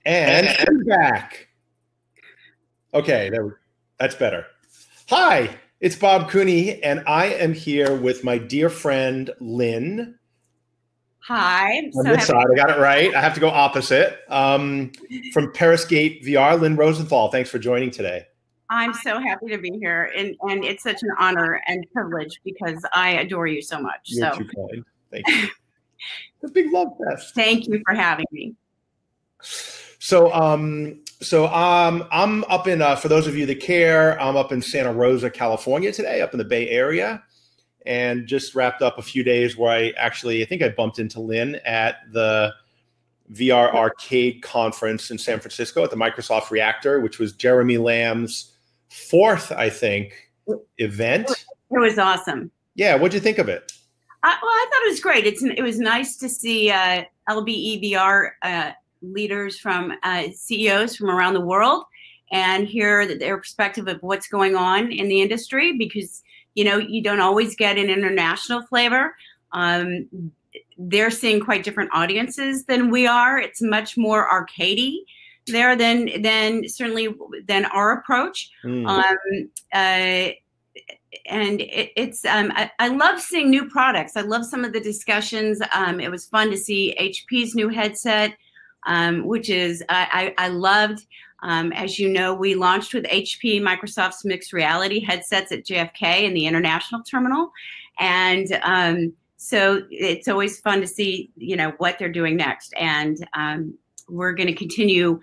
And I'm back. Okay, that's better. Hi, it's Bob Cooney, and I am here with my dear friend, Lynn. Hi. On this side, I got it right. I have to go opposite. From Periscape VR, Lynn Rosenthal. Thanks for joining today. I'm so happy to be here, and it's such an honor and privilege because I adore you so much. You're too kind. Thank you. The big love fest. Thank you for having me. So I'm up in, for those of you that care, I'm up in Santa Rosa, California today, up in the Bay Area, and just wrapped up a few days where I think I bumped into Lynn at the VR Arcade conference in San Francisco at the Microsoft Reactor, which was Jeremy Lamb's fourth, I think, event. It was awesome. Yeah, what'd you think of it? Well, I thought it was great. It was nice to see LBE VR leaders from CEOs from around the world and hear their perspective of what's going on in the industry, because you don't always get an international flavor. They're seeing quite different audiences than we are. It's much more arcadey there than certainly than our approach. And I love seeing new products. I love some of the discussions. It was fun to see HP's new headset, which is I loved. As you know, we launched with HP, Microsoft's mixed reality headsets at JFK in the international terminal, and so it's always fun to see what they're doing next. And we're going to continue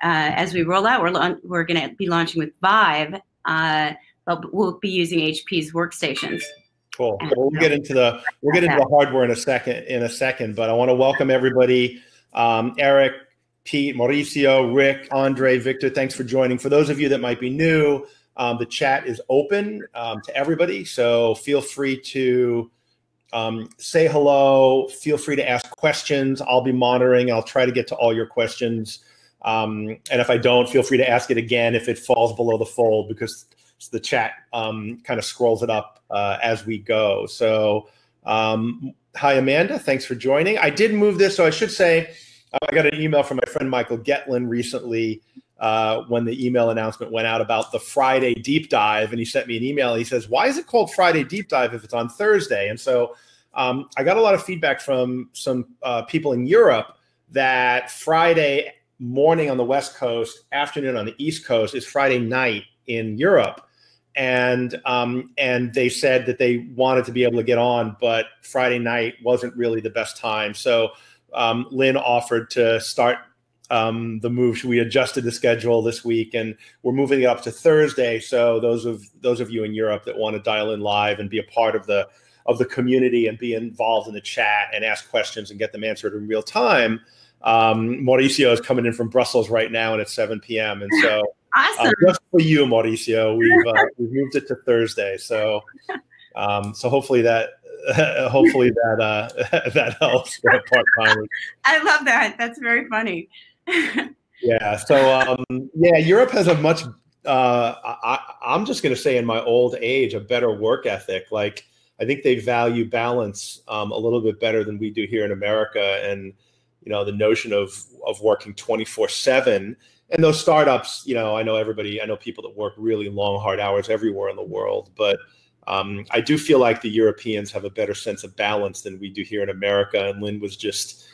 as we roll out. We're going to be launching with Vive. But we'll be using HP's workstations. Cool. Well, we'll get into the hardware in a second. But I want to welcome everybody: Eric, Pete, Mauricio, Rick, Andre, Victor. Thanks for joining. For those of you that might be new, the chat is open to everybody, so feel free to say hello. Feel free to ask questions. I'll be monitoring. I'll try to get to all your questions. And if I don't, feel free to ask it again if it falls below the fold, because the chat kind of scrolls it up as we go. So hi, Amanda. Thanks for joining. I did move this, so I should say I got an email from my friend Michael Getlin recently when the email announcement went out about the Friday deep dive, and he sent me an email. He says, why is it called Friday deep dive if it's on Thursday? And so I got a lot of feedback from some people in Europe that Friday morning on the West Coast, afternoon on the East Coast is Friday night in Europe. And they said that they wanted to be able to get on, but Friday night wasn't really the best time. So Lynn offered to start the move. We adjusted the schedule this week, and we're moving it up to Thursday. So those of you in Europe that want to dial in live and be a part of the community and be involved in the chat and ask questions and get them answered in real time. Mauricio is coming in from Brussels right now, and it's 7 p.m. And so. Awesome. Just for you, Mauricio, we've moved it to Thursday. So, so hopefully that that helps for part-timers. I love that. That's very funny. Yeah. So yeah, Europe has a much. I'm just going to say, in my old age, a better work ethic. Like, I think they value balance a little bit better than we do here in America, and the notion of working 24/7. And those startups, I know people that work really long, hard hours everywhere in the world. But I do feel like the Europeans have a better sense of balance than we do here in America. And Lynn was just,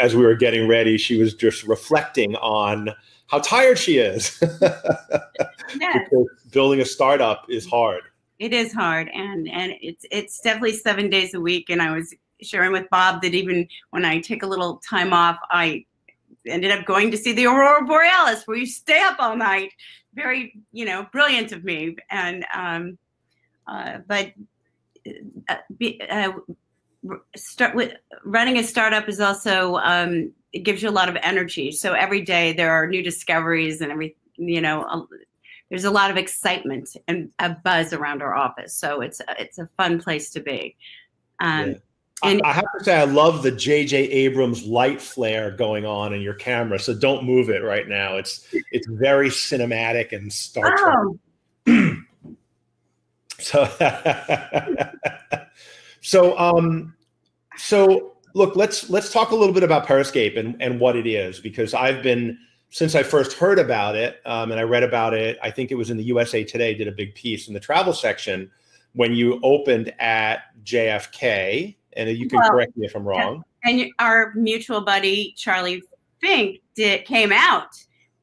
as we were getting ready, she was just reflecting on how tired she is. Yes. Because building a startup is hard. It is hard. And it's definitely 7 days a week. And I was sharing with Bob that even when I take a little time off, I ended up going to see the Aurora Borealis, where you stay up all night. Very, brilliant of me. And start with running a startup is also it gives you a lot of energy. So every day there are new discoveries and there's a lot of excitement and a buzz around our office. So it's a fun place to be. Yeah. And I have to say, I love the J.J. Abrams light flare going on in your camera. So don't move it right now. It's very cinematic and Star Trek. So look, let's talk a little bit about Periscape and what it is, because I've been, since I first heard about it, and I read about it, I think it was in the USA Today, did a big piece in the travel section when you opened at JFK, and you can correct me if I'm wrong. And our mutual buddy, Charlie Fink, came out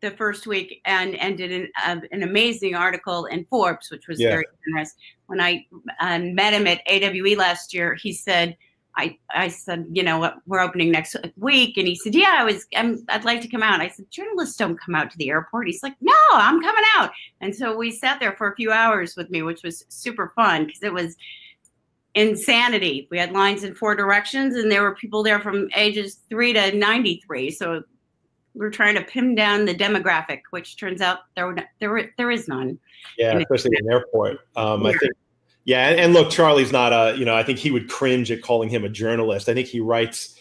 the first week and did an amazing article in Forbes, which was very generous. When I met him at AWE last year, he said, I said, you know what, we're opening next week. And he said, yeah, I'd like to come out. I said, journalists don't come out to the airport. He's like, no, I'm coming out. And so we sat there for a few hours with me, which was super fun because it was insanity. We had lines in 4 directions, and there were people there from ages 3 to 93. So we're trying to pin down the demographic, which turns out there is none. Yeah, especially in an airport. I think. Yeah, and look, Charlie's not I think he would cringe at calling him a journalist. I think he writes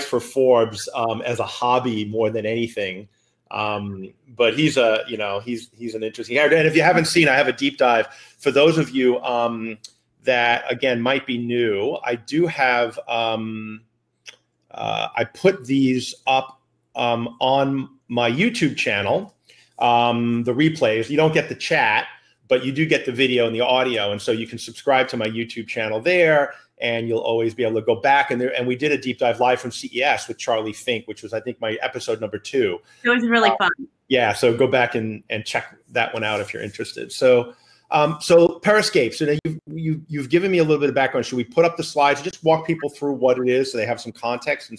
for Forbes as a hobby more than anything. But he's he's an interesting character. And if you haven't seen, I have a deep dive for those of you that again might be new. I do have I put these up on my YouTube channel. The replays, you don't get the chat, but you do get the video and the audio. And so you can subscribe to my YouTube channel there, and you'll always be able to go back. And we did a deep dive live from CES with Charlie Fink, which was, I think, my episode number 2. It was really fun. Yeah, so go back and check that one out if you're interested. So Periscape, so now you've given me a little bit of background. Should we put up the slides and just walk people through what it is so they have some context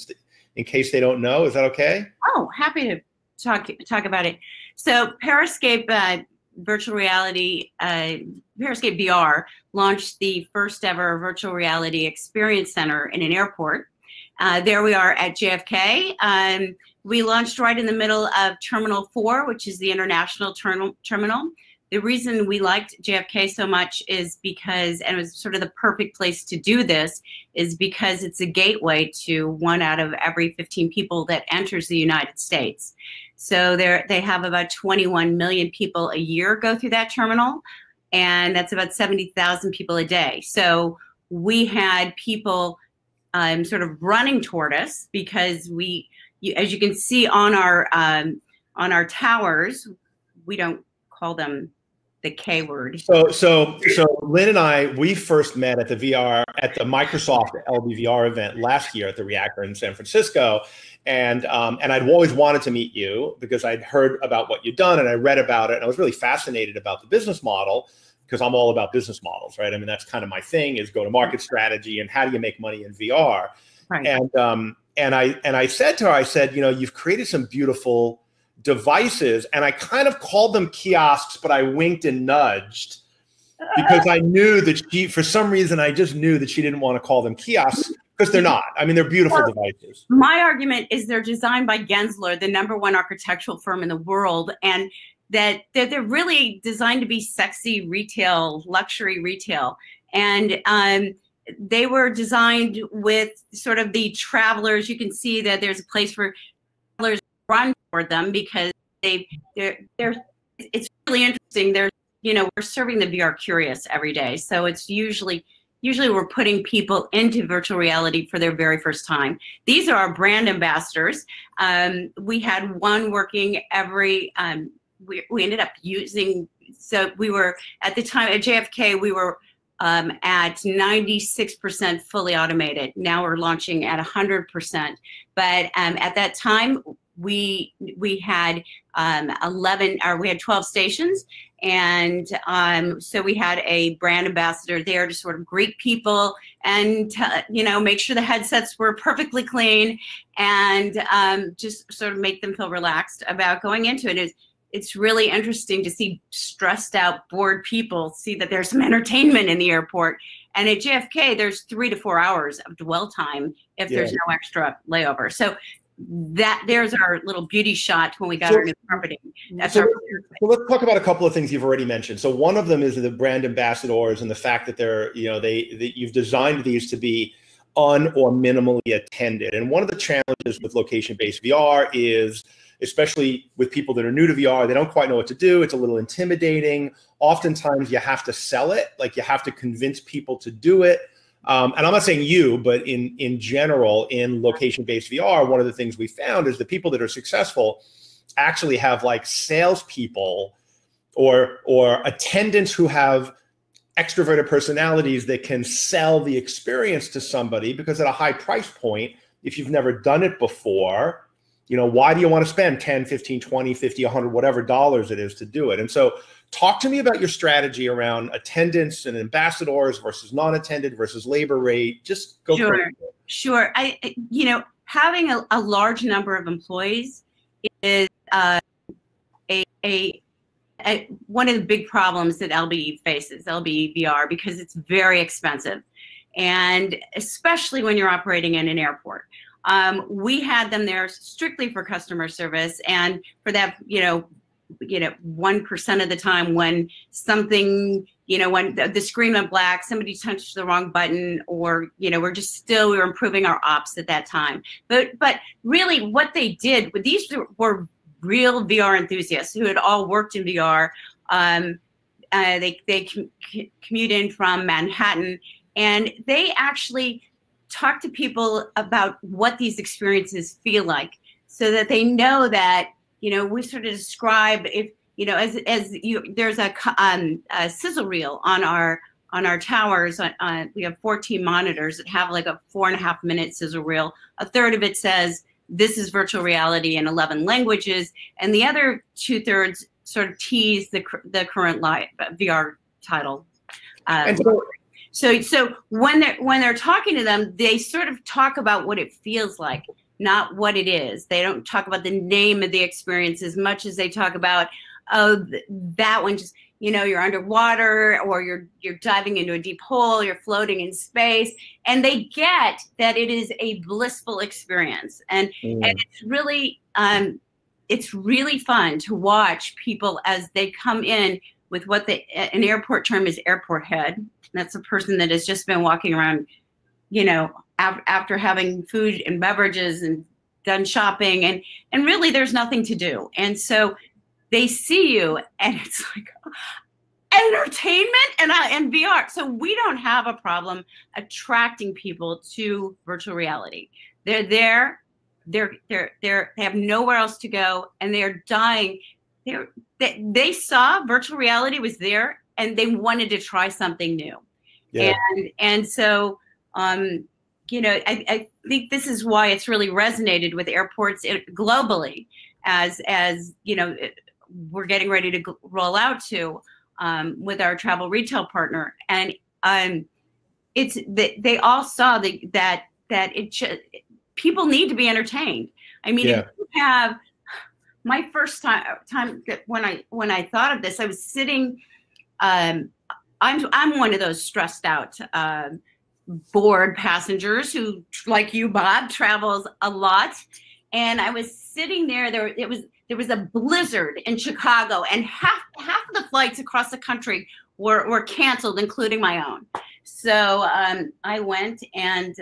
in case they don't know? Is that okay? Oh, happy to talk about it. So Periscape virtual reality, Periscape VR launched the first ever virtual reality experience center in an airport. There we are at JFK. We launched right in the middle of Terminal 4, which is the international terminal. The reason we liked JFK so much is because, and it was sort of the perfect place to do this, is because it's a gateway to 1 out of every 15 people that enters the United States. So they have about 21 million people a year go through that terminal, and that's about 70,000 people a day. So we had people sort of running toward us because as you can see on our towers, we don't call them the K word. So Lynn and I, we first met at the Microsoft LBVR event last year at the Reactor in San Francisco. And I'd always wanted to meet you because I'd heard about what you'd done and I read about it, and I was really fascinated about the business model because I'm all about business models, right? I mean, that's kind of my thing, is go-to-market strategy and how do you make money in VR. Right. And I said to her, I said, you've created some beautiful devices, and I kind of called them kiosks, but I winked and nudged because I knew that for some reason, I just knew that she didn't want to call them kiosks because they're not. I mean, they're beautiful devices. My argument is they're designed by Gensler, the #1 architectural firm in the world, and that they're really designed to be sexy retail, luxury retail. And they were designed with sort of the travelers. You can see that there's a place for travelers to run for them because it's really interesting. We're serving the VR curious every day. So it's usually we're putting people into virtual reality for their very first time. These are our brand ambassadors. We had one working every, we ended up using, so we were, at the time at JFK, we were at 96% fully automated. Now we're launching at 100%. But at that time, we had 12 stations, and so we had a brand ambassador there to sort of greet people and make sure the headsets were perfectly clean and just sort of make them feel relaxed about going into it. It's really interesting to see stressed out, bored people see that there's some entertainment in the airport. And at JFK, there's 3 to 4 hours of dwell time if there's no extra layover. So there's our little beauty shot when we got our new carpeting. So let's talk about a couple of things you've already mentioned. So one of them is the brand ambassadors and the fact that they're, you've designed these to be or minimally attended. And one of the challenges with location-based VR is, especially with people that are new to VR, they don't quite know what to do. It's a little intimidating. Oftentimes you have to sell it, like you have to convince people to do it. and I'm not saying you, but in general, in location-based VR, one of the things we found is the people that are successful actually have like salespeople or attendants who have extroverted personalities that can sell the experience to somebody, because at a high price point, if you've never done it before, you know, why do you want to spend 10, 15, 20, 50, 100, whatever dollars it is to do it? And so talk to me about your strategy around attendance and ambassadors versus non-attended versus labor rate. Just go for it. Sure. You know, having a large number of employees is one of the big problems that LBE faces, LBE VR, because it's very expensive. And especially when you're operating in an airport. We had them there strictly for customer service, and for that, you know, 1% of the time when something, you know, when the screen went black, somebody touched the wrong button, or, you know, we were improving our ops at that time. But really what they did, these were real VR enthusiasts who had all worked in VR. They commute in from Manhattan, and they actually talk to people about what these experiences feel like, so that they know that, you know, we sort of describe, if, you know, there's a sizzle reel on our towers. We have 14 monitors that have like a 4.5-minute sizzle reel. A third of it says, this is virtual reality in 11 languages, and the other 2/3 sort of tease the current live VR title. So when they're talking to them, they sort of talk about what it feels like, not what it is. They don't talk about the name of the experience as much as they talk about, oh, that one just, you know, you're underwater, or you're diving into a deep hole, you're floating in space, and they get that it is a blissful experience, and it's really fun to watch people as they come in with what an airport term is airport head. That's a person that has just been walking around, you know, after having food and beverages and done shopping, and really there's nothing to do, and so they see you, and it's like entertainment and VR. So we don't have a problem attracting people to virtual reality. They're there. They have nowhere else to go, and they're dying. They saw virtual reality was there, and they wanted to try something new. Yeah. And so, you know, I think this is why it's really resonated with airports globally, as you know, we're getting ready to roll out to with our travel retail partner, and they all saw that people need to be entertained. I mean, if you have, my first time when I thought of this, I was sitting. I'm one of those stressed out, bored passengers who, like you, Bob, travels a lot, and I was sitting there. There was a blizzard in Chicago, and half of the flights across the country were canceled, including my own. So I went and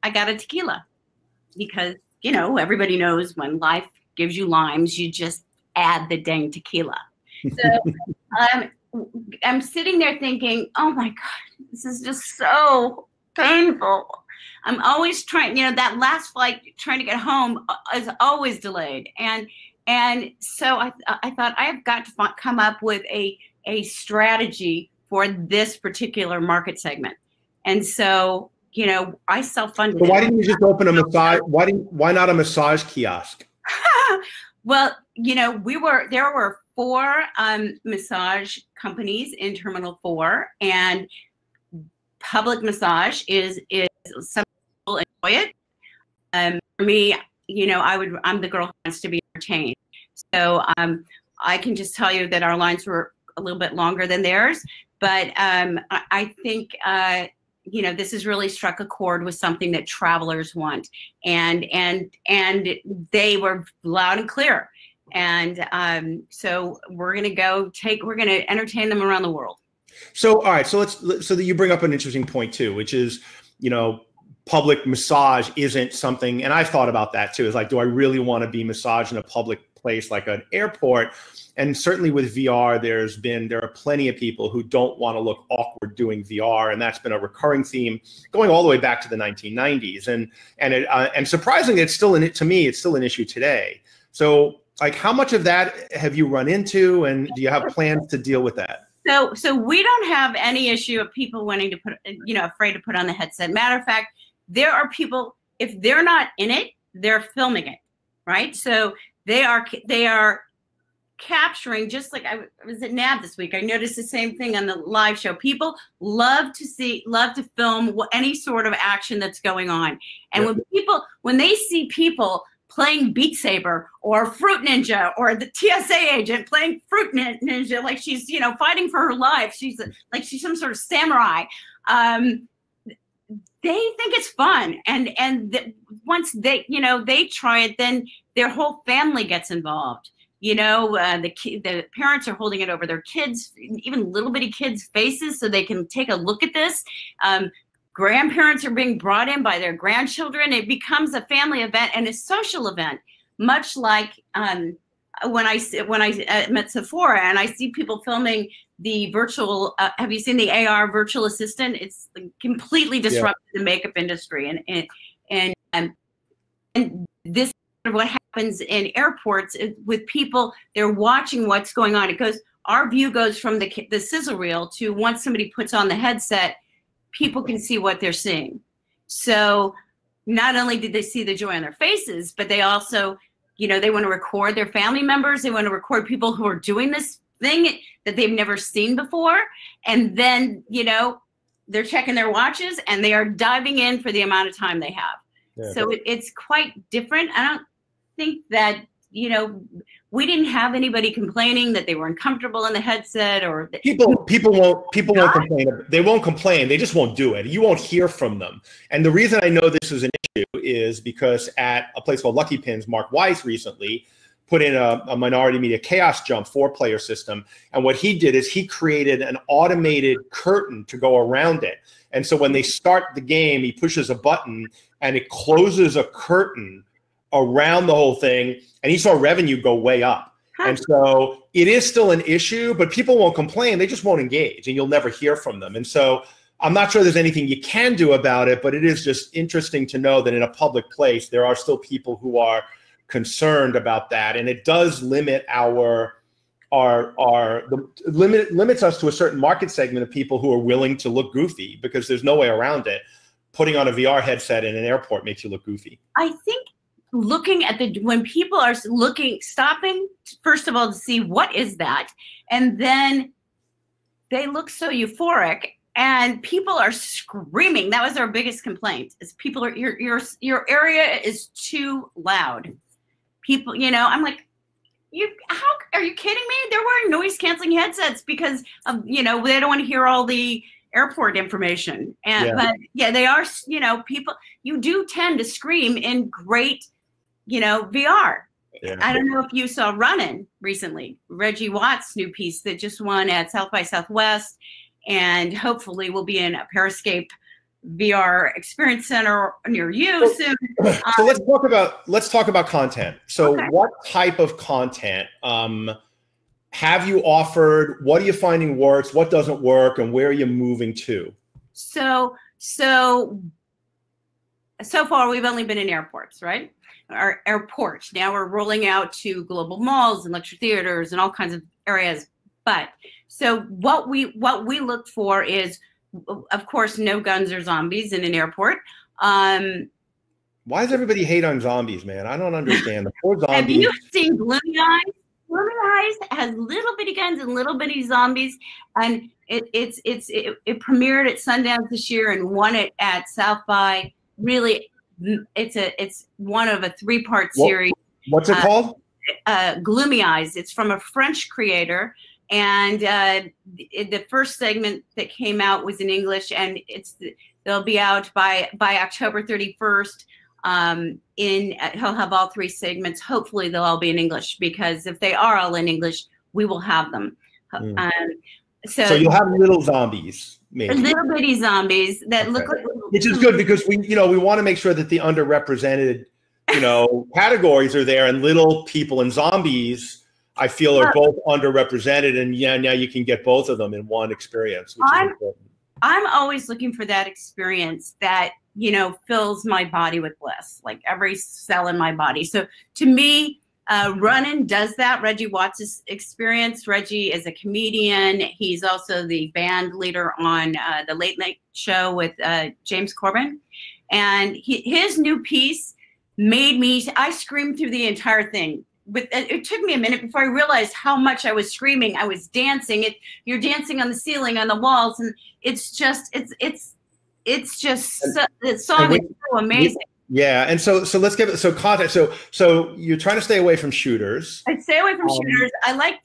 I got a tequila, because, you know, everybody knows when life gives you limes, you just add the dang tequila. So I'm sitting there thinking, oh my God, this is just so painful. I'm always trying, you know, that last flight trying to get home is always delayed. And so I thought, I have got to come up with a strategy for this particular market segment. And so, you know, I self-funded. So why didn't you just open a massage? Why not a massage kiosk? Well, you know, there were 4 massage companies in Terminal 4, and public massage is some people enjoy it. For me, you know, I'm the girl who wants to be entertained. So I can just tell you that our lines were a little bit longer than theirs, but I think you know, this has really struck a chord with something that travelers want, and they were loud and clear. And so we're going to entertain them around the world. So, all right. So so that you bring up an interesting point too, which is, you know, public massage isn't something, and I've thought about that too, is like, do I really want to be massaged in a public place like an airport. And certainly with VR, there are plenty of people who don't want to look awkward doing VR, and that's been a recurring theme going all the way back to the 1990s. And surprisingly, to me, it's still an issue today. So, like, how much of that have you run into, and do you have plans to deal with that? So we don't have any issue of people wanting to put, afraid to put on the headset. Matter of fact, there are people, if they're not in it, they're filming it, right? So they are capturing, just like I was at NAB this week. I noticed the same thing on the live show. People love to film any sort of action that's going on. And when they see people playing Beat Saber or Fruit Ninja, or the TSA agent playing Fruit Ninja, like she's, fighting for her life. She's like she's some sort of samurai. They think it's fun, and once they try it, then their whole family gets involved. The parents are holding it over their kids, even little bitty kids' faces, so they can take a look at this. Grandparents are being brought in by their grandchildren. It becomes a family event and a social event, much like when I met Sephora and I see people filming the virtual. Have you seen the AR virtual assistant? It's completely disrupted the makeup industry, and this is what happens in airports with people. They're watching what's going on. Our view goes from the sizzle reel to once somebody puts on the headset, people can see what they're seeing. So not only did they see the joy on their faces, but they also, they want to record their family members. They want to record people who are doing this thing that they've never seen before. And then, they're checking their watches and they are diving in for the amount of time they have. Yeah. So it's quite different. I don't think that, we didn't have anybody complaining that they were uncomfortable in the headset, or people won't complain. They won't complain. They just won't do it. You won't hear from them. And the reason I know this is an issue is because at a place called Lucky Pins, Mark Weiss recently put in a minority media chaos jump 4-player system. And what he did is he created an automated curtain to go around it. And so when they start the game, he pushes a button and it closes a curtain around the whole thing, and he saw revenue go way up. And so it is still an issue, but people won't complain. They just won't engage, and you'll never hear from them. And so I'm not sure there's anything you can do about it, but it is just interesting to know that in a public place, there are still people who are concerned about that. And it does limit limits us to a certain market segment of people who are willing to look goofy, because there's no way around it. Putting on a VR headset in an airport makes you look goofy. I think looking at when people are stopping, first of all, to see what is that, and then they look so euphoric, and people are screaming. That was our biggest complaint: is people are your area is too loud. People, I'm like, how are you kidding me? They're wearing noise canceling headsets because of they don't want to hear all the airport information. But they are, people, you do tend to scream in great, VR. Yeah. I don't know if you saw Runnin' recently, Reggie Watt's new piece that just won at South by Southwest, and hopefully will be in a Periscape VR experience center near you soon. So let's talk about content. So what type of content have you offered? What are you finding works? What doesn't work? And where are you moving to? So far we've only been in airports, right? Our airports. Now we're rolling out to global malls and lecture theaters and all kinds of areas. But so what we look for is, of course, no guns or zombies in an airport. Why does everybody hate on zombies, man? I don't understand. The poor zombies. Have you seen Gloomy Eyes? Gloomy Eyes has little bitty guns and little bitty zombies, and it premiered at Sundance this year and won it at South by. Really, it's one of a 3-part series. What's it called? Gloomy Eyes. It's from a French creator. And the first segment that came out was in English, and they'll be out by October 31st. He'll have all 3 segments. Hopefully they'll all be in English, because if they are all in English, we will have them. So you'll have little zombies, maybe. Little bitty zombies that look like, which is good, because we want to make sure that the underrepresented categories are there, and little people and zombies, I feel, are both underrepresented, and now you can get both of them in one experience, which is important. I'm always looking for that experience that, fills my body with bliss, like every cell in my body. So to me, Runnin' does that. Reggie Watts' experience. Reggie is a comedian. He's also the band leader on the Late Night Show with James Corbin. And his new piece made me, I screamed through the entire thing. It took me a minute before I realized how much I was screaming. I was dancing. You're dancing on the ceiling, on the walls, and the song is so amazing. Yeah, and so let's give it context. So you're trying to stay away from shooters. I stay away from shooters. I like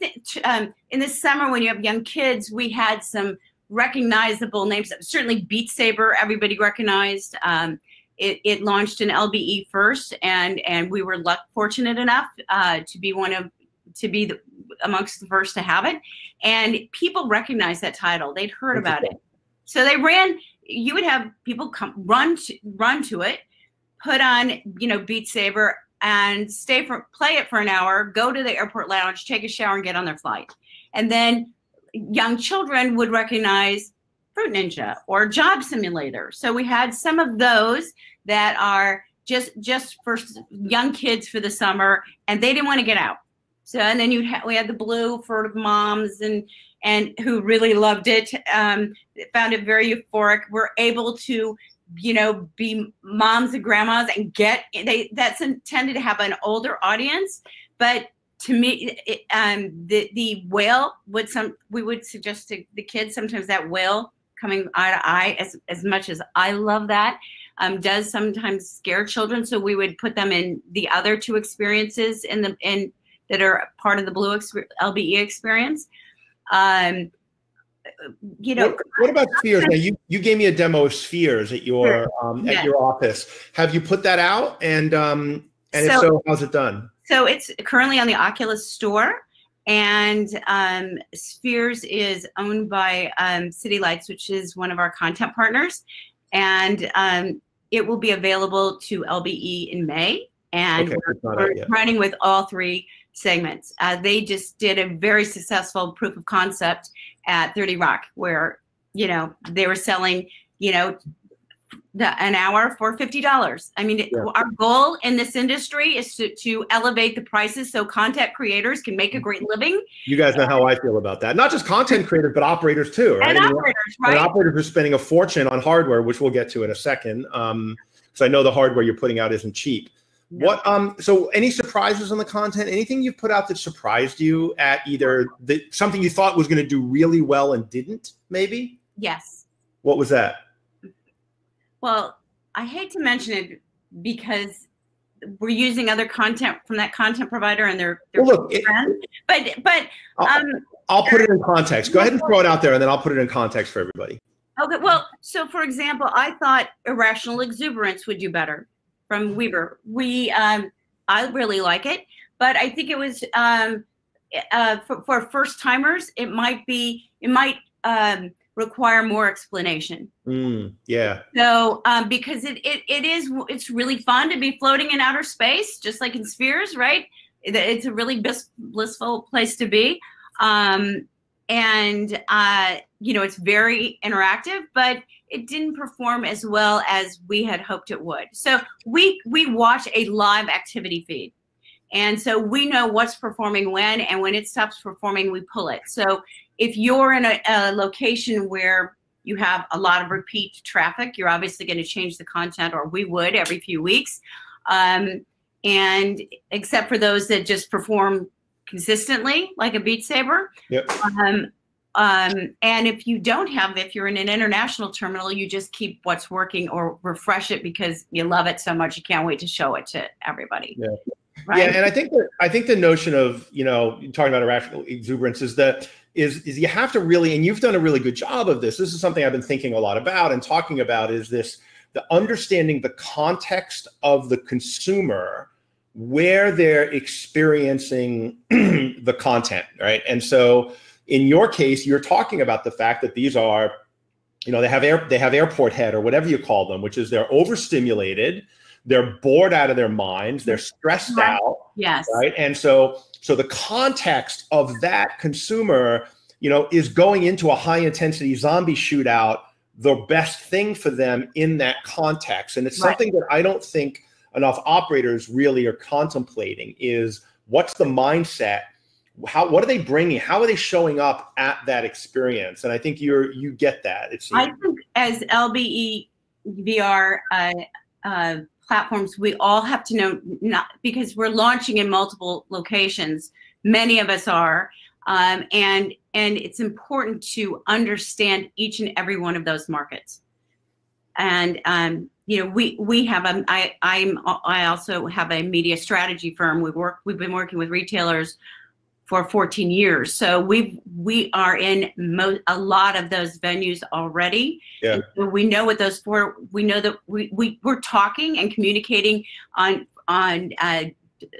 in the summer when you have young kids, we had some recognizable names. Certainly, Beat Saber, everybody recognized. It launched in LBE first, and we were fortunate enough to be amongst the first to have it. And people recognized that title; they'd heard about it, so they ran. You would have people run to it, put on Beat Saber, and play it for an hour, go to the airport lounge, take a shower, and get on their flight. And then young children would recognize Fruit Ninja or Job Simulator. So we had some of those that are just for young kids for the summer, and they didn't want to get out. So, and then we had the blue for moms and who really loved it, found it very euphoric. We're able to, be moms and grandmas and that's intended to have an older audience. But to me, the whale we would suggest to the kids sometimes that whale coming eye to eye, as much as I love that, does sometimes scare children. So we would put them in the other two experiences that are part of the Blue LBE experience. What about Spheres? Now, you gave me a demo of Spheres at your office. Have you put that out? And if so, how's it done? So it's currently on the Oculus Store, and Spheres is owned by City Lights, which is one of our content partners, and it will be available to LBE in May. And we're running with all three segments. They just did a very successful proof of concept at 30 Rock, where they were selling an hour for $50. I mean, our goal in this industry is to elevate the prices so content creators can make a great living. You guys know how I feel about that. Not just content creators, but operators too, right? And operators, right? And operators are spending a fortune on hardware, which we'll get to in a second. So I know the hardware you're putting out isn't cheap. No. So any surprises on the content? Anything you've put out that surprised you at either something you thought was going to do really well and didn't, maybe? Yes. What was that? Well, I hate to mention it because we're using other content from that content provider, and they're friends. But I'll put it in context. Go ahead and throw it out there, and then I'll put it in context for everybody. Okay. Well, so for example, I thought Irrational Exuberance would do better from Weber. I really like it, but I think it was for first timers. It might require more explanation. Yeah. So because it's really fun to be floating in outer space, just like in Spheres, right? It's a really blissful place to be. It's very interactive, but it didn't perform as well as we had hoped it would. So we watch a live activity feed. And so we know what's performing when, and when it stops performing, we pull it. So if you're in a location where you have a lot of repeat traffic, you're obviously going to change the content, or we would every few weeks. And except for those that just perform consistently, like a Beat Saber. Yep. And if you're in an international terminal, you just keep what's working or refresh it because you love it so much you can't wait to show it to everybody. Yeah. Right? Yeah, and I think the notion of talking about irrational exuberance is you have to really, and you've done a really good job of this. This is something I've been thinking a lot about and talking about, is the understanding the context of the consumer, where they're experiencing the content, right? And so in your case, you're talking about the fact that these are, they have airport head or whatever you call them, which is they're overstimulated. they're bored out of their minds, they're stressed out. Yes. Right. And so the context of that consumer, is going into a high intensity zombie shootout the best thing for them in that context. And it's something that I don't think enough operators really are contemplating is what's the mindset? What are they bringing? How are they showing up at that experience? And I think you get that. I think as LBE VR platforms, we all have to know, not because we're launching in multiple locations. Many of us are, and it's important to understand each and every one of those markets. And we have I also have a media strategy firm. We've been working with retailers for 14 years. So we are in a lot of those venues already. Yeah. So we know what those for. We know that we're talking and communicating on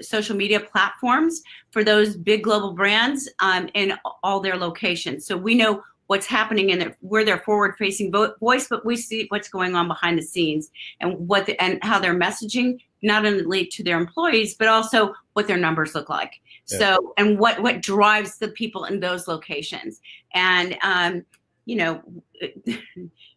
social media platforms for those big global brands in all their locations. So we know what's happening in where they're forward-facing voice, but we see what's going on behind the scenes and and how they're messaging not only to their employees but also what their numbers look like. Yeah. So and what drives the people in those locations. And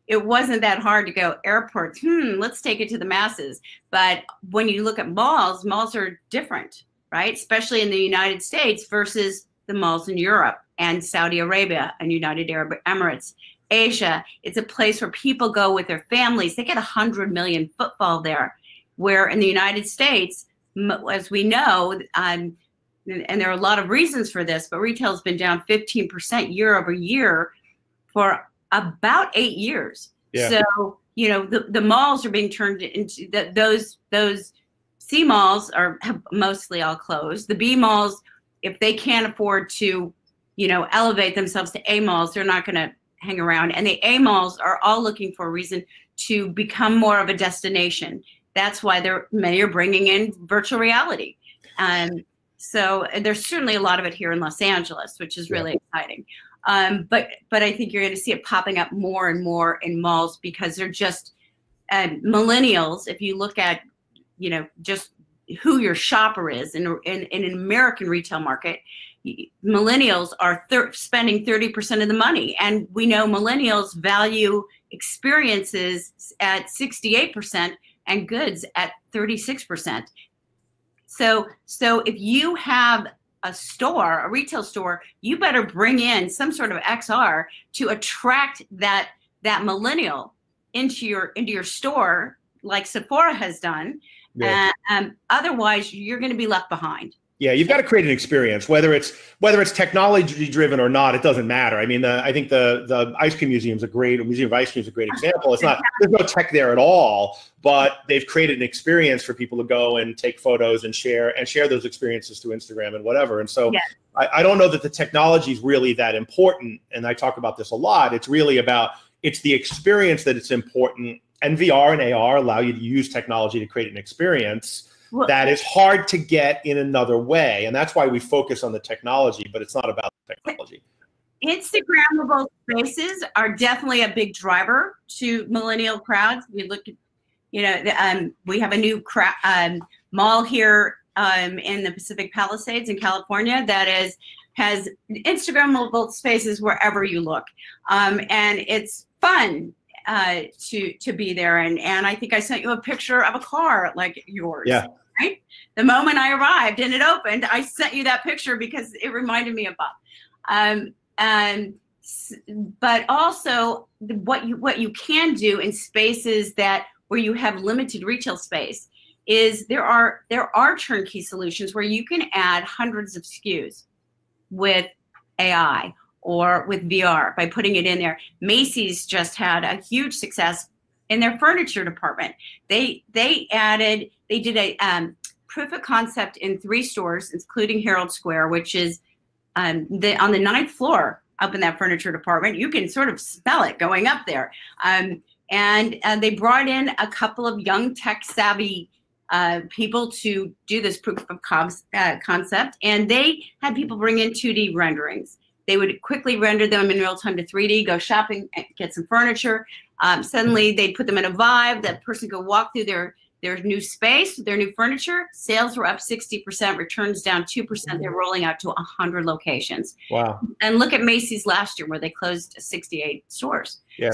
it wasn't that hard to go airports. Let's take it to the masses. But when you look at malls are different, right? Especially in the United States versus the malls in Europe and Saudi Arabia and United Arab Emirates. Asia, it's a place where people go with their families. They get 100 million footfall there, where in the United States, as we know, and there are a lot of reasons for this, but retail has been down 15% year over year for about 8 years. Yeah. So, the malls are being turned into those C malls have mostly all closed. The B malls, if they can't afford to, elevate themselves to A malls, they're not going to hang around. And the A malls are all looking for a reason to become more of a destination. That's why many are bringing in virtual reality. So there's certainly a lot of it here in Los Angeles, which is really exciting. But I think you're going to see it popping up more and more in malls because they're just millennials. If you look at, just who your shopper is in an American retail market, millennials are spending 30% of the money. And we know millennials value experiences at 68% and goods at 36%. So if you have a retail store, you better bring in some sort of XR to attract that millennial into your store, like Sephora has done. Yeah. Otherwise, you're going to be left behind. Yeah, you've got to create an experience, whether it's technology driven or not. It doesn't matter. I mean, I think the Ice Cream Museum Museum of Ice Cream is a great example. It's not, there's no tech there at all, but they've created an experience for people to go and take photos and share those experiences through Instagram and whatever. And so, I don't know that the technology is really that important. And I talk about this a lot. It's really it's the experience that it's important. And VR and AR allow you to use technology to create an experience that is hard to get in another way. And that's why we focus on the technology, but it's not about the technology. Instagrammable spaces are definitely a big driver to millennial crowds. We look at, we have a new mall here in the Pacific Palisades in California that has Instagrammable spaces wherever you look. And it's fun to be there. And I think I sent you a picture of a car like yours. Yeah. Right? The moment I arrived and it opened, I sent you that picture because it reminded me of Bob. But also what you can do in spaces where you have limited retail space is there are turnkey solutions where you can add hundreds of SKUs with AI or with VR by putting it in there. Macy's just had a huge success in their furniture department. They did a proof of concept in 3 stores, including Herald Square, which is on the 9th floor up in that furniture department. You can sort of smell it going up there. And they brought in a couple of young tech savvy people to do this proof of concept, and they had people bring in 2D renderings. They would quickly render them in real time to 3D, go shopping, get some furniture. Suddenly they'd put them in a Vive. That person could walk through their their new space, their new furniture. Sales were up 60%, returns down 2%. They're rolling out to 100 locations. Wow. And look at Macy's last year where they closed 68 stores. Yeah.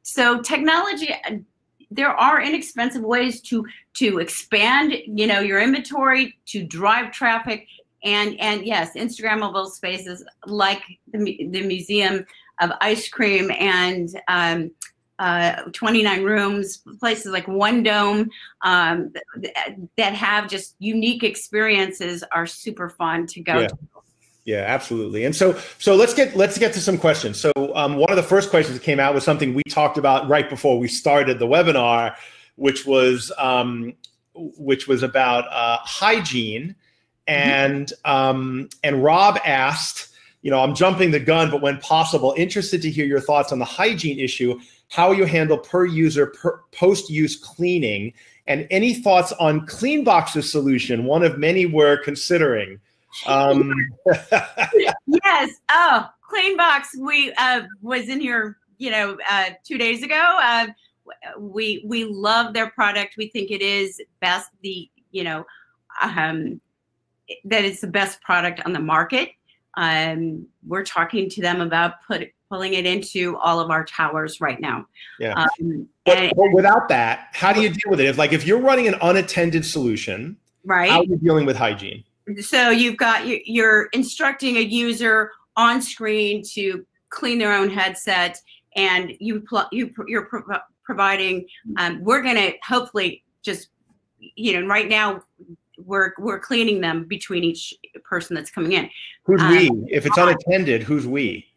So technology, there are inexpensive ways to expand, your inventory, to drive traffic, and yes, Instagrammable spaces like the Museum of Ice Cream and 29 rooms, places like One Dome that have just unique experiences are super fun to go to. Yeah, absolutely. And so let's get to some questions. So one of the first questions that came out was something we talked about right before we started the webinar, which was about hygiene. And Rob asked, I'm jumping the gun, but when possible, interested to hear your thoughts on the hygiene issue, how you handle per user post-use cleaning, and any thoughts on CleanBox's solution, one of many we're considering. Yes. Oh, CleanBox. We was in here, 2 days ago. We love their product. We think it is best. That it's the best product on the market. We're talking to them about pulling it into all of our towers right now. Yeah. But without that, how do you deal with it? If you're running an unattended solution, right? How are you dealing with hygiene? So you've got you're instructing a user on screen to clean their own headset, and you're providing. We're going to hopefully just, right now we're cleaning them between each person that's coming in. Who's we? If it's unattended, who's we?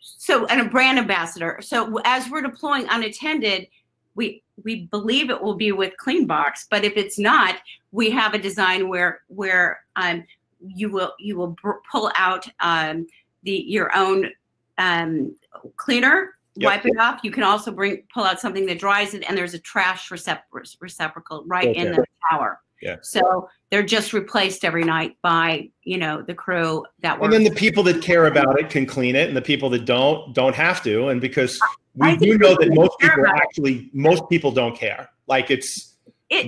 So, and a brand ambassador. So as we're deploying unattended, we believe it will be with CleanBox, but if it's not, we have a design where you will pull out your own cleaner, wipe it off. You can also pull out something that dries it, and there's a trash receptacle right in the tower. Yeah. So they're just replaced every night by, the crew that works. And then the people that care about it can clean it, and the people that don't have to. And because we do know that most people don't care.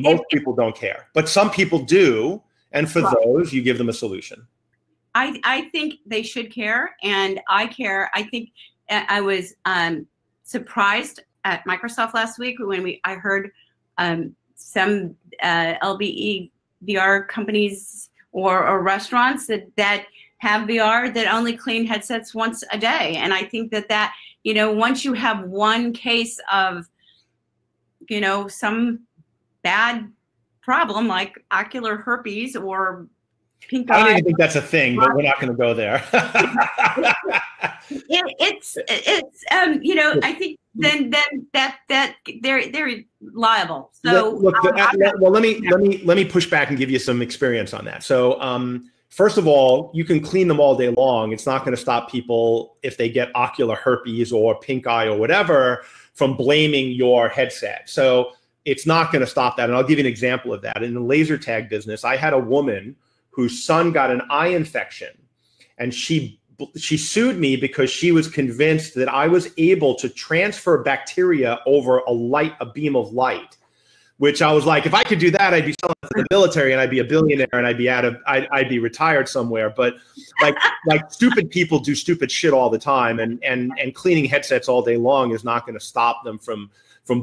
Most people don't care, but some people do. And for those, you give them a solution. I think they should care, and I care. I think I was surprised at Microsoft last week when I heard some LBE VR companies or restaurants that have VR that only clean headsets once a day. And I think that once you have one case of, some bad problem like ocular herpes or pink eye. I don't even think that's a thing, but we're not going to go there. I think then that they're liable. So let me push back and give you some experience on that. So first of all, you can clean them all day long. It's not going to stop people if they get ocular herpes or pink eye or whatever from blaming your headset. So it's not going to stop that. And I'll give you an example of that. In the laser tag business, I had a woman whose son got an eye infection, and she sued me because she was convinced that I was able to transfer bacteria over a beam of light, which I was like, if I could do that, I'd be selling to the military and I'd be a billionaire and I'd be retired somewhere. But like stupid people do stupid shit all the time, and cleaning headsets all day long is not going to stop them from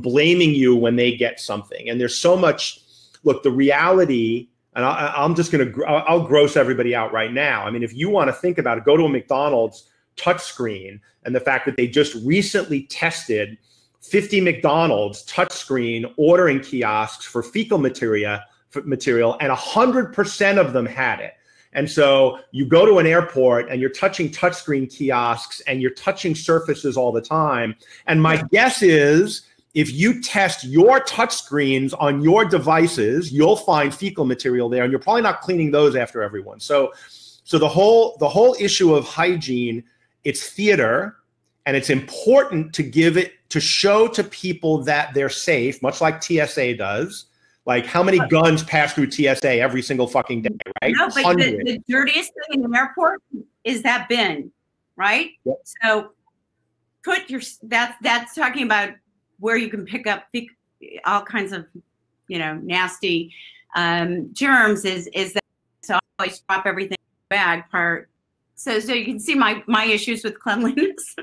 blaming you when they get something. And there's so much, look, the reality. And I'll gross everybody out right now. I mean, if you want to think about it, go to a McDonald's touchscreen, and the fact that they just recently tested 50 McDonald's touchscreen ordering kiosks for fecal material, and 100% of them had it. And so you go to an airport and you're touching touchscreen kiosks and you're touching surfaces all the time. And my guess is, if you test your touchscreens on your devices, you'll find fecal material there, and you're probably not cleaning those after everyone. So the whole issue of hygiene, it's theater, and it's important to show to people that they're safe, much like TSA does. Like, how many guns pass through TSA every single fucking day, right? No, but the dirtiest thing in the airport is that bin, right? Yep. So that's talking about where you can pick up all kinds of nasty germs is that, so I always drop everything in the bag part. So you can see my issues with cleanliness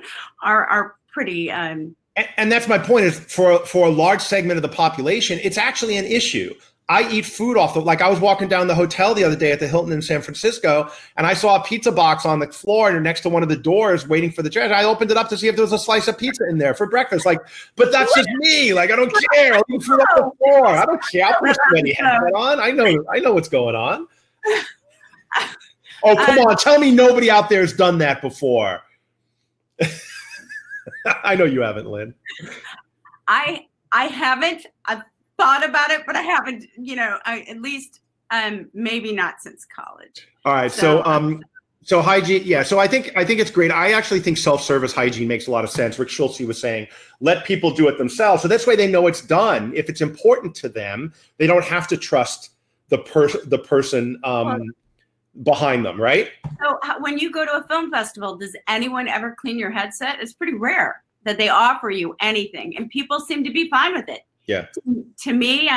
are pretty. And that's my point, is for a large segment of the population, it's actually an issue. I eat food off like I was walking down the hotel the other day at the Hilton in San Francisco, and I saw a pizza box on the floor next to one of the doors waiting for the trash. I opened it up to see if there was a slice of pizza in there for breakfast. Like, but that's just me. Like, I don't care. I'll eat food off the floor. I don't care. I'll put any headset on. I know what's going on. Oh, come on. Tell me nobody out there has done that before. I know you haven't, Lynn. I haven't. I've thought about it, but I haven't, at least maybe not since college. All right. So hygiene. Yeah. So I think it's great. I actually think self-service hygiene makes a lot of sense. Rick Schultz was saying, let people do it themselves. So that's why they know it's done. If it's important to them, they don't have to trust the person behind them. Right. So when you go to a film festival, does anyone ever clean your headset? It's pretty rare that they offer you anything, and people seem to be fine with it. Yeah. To me,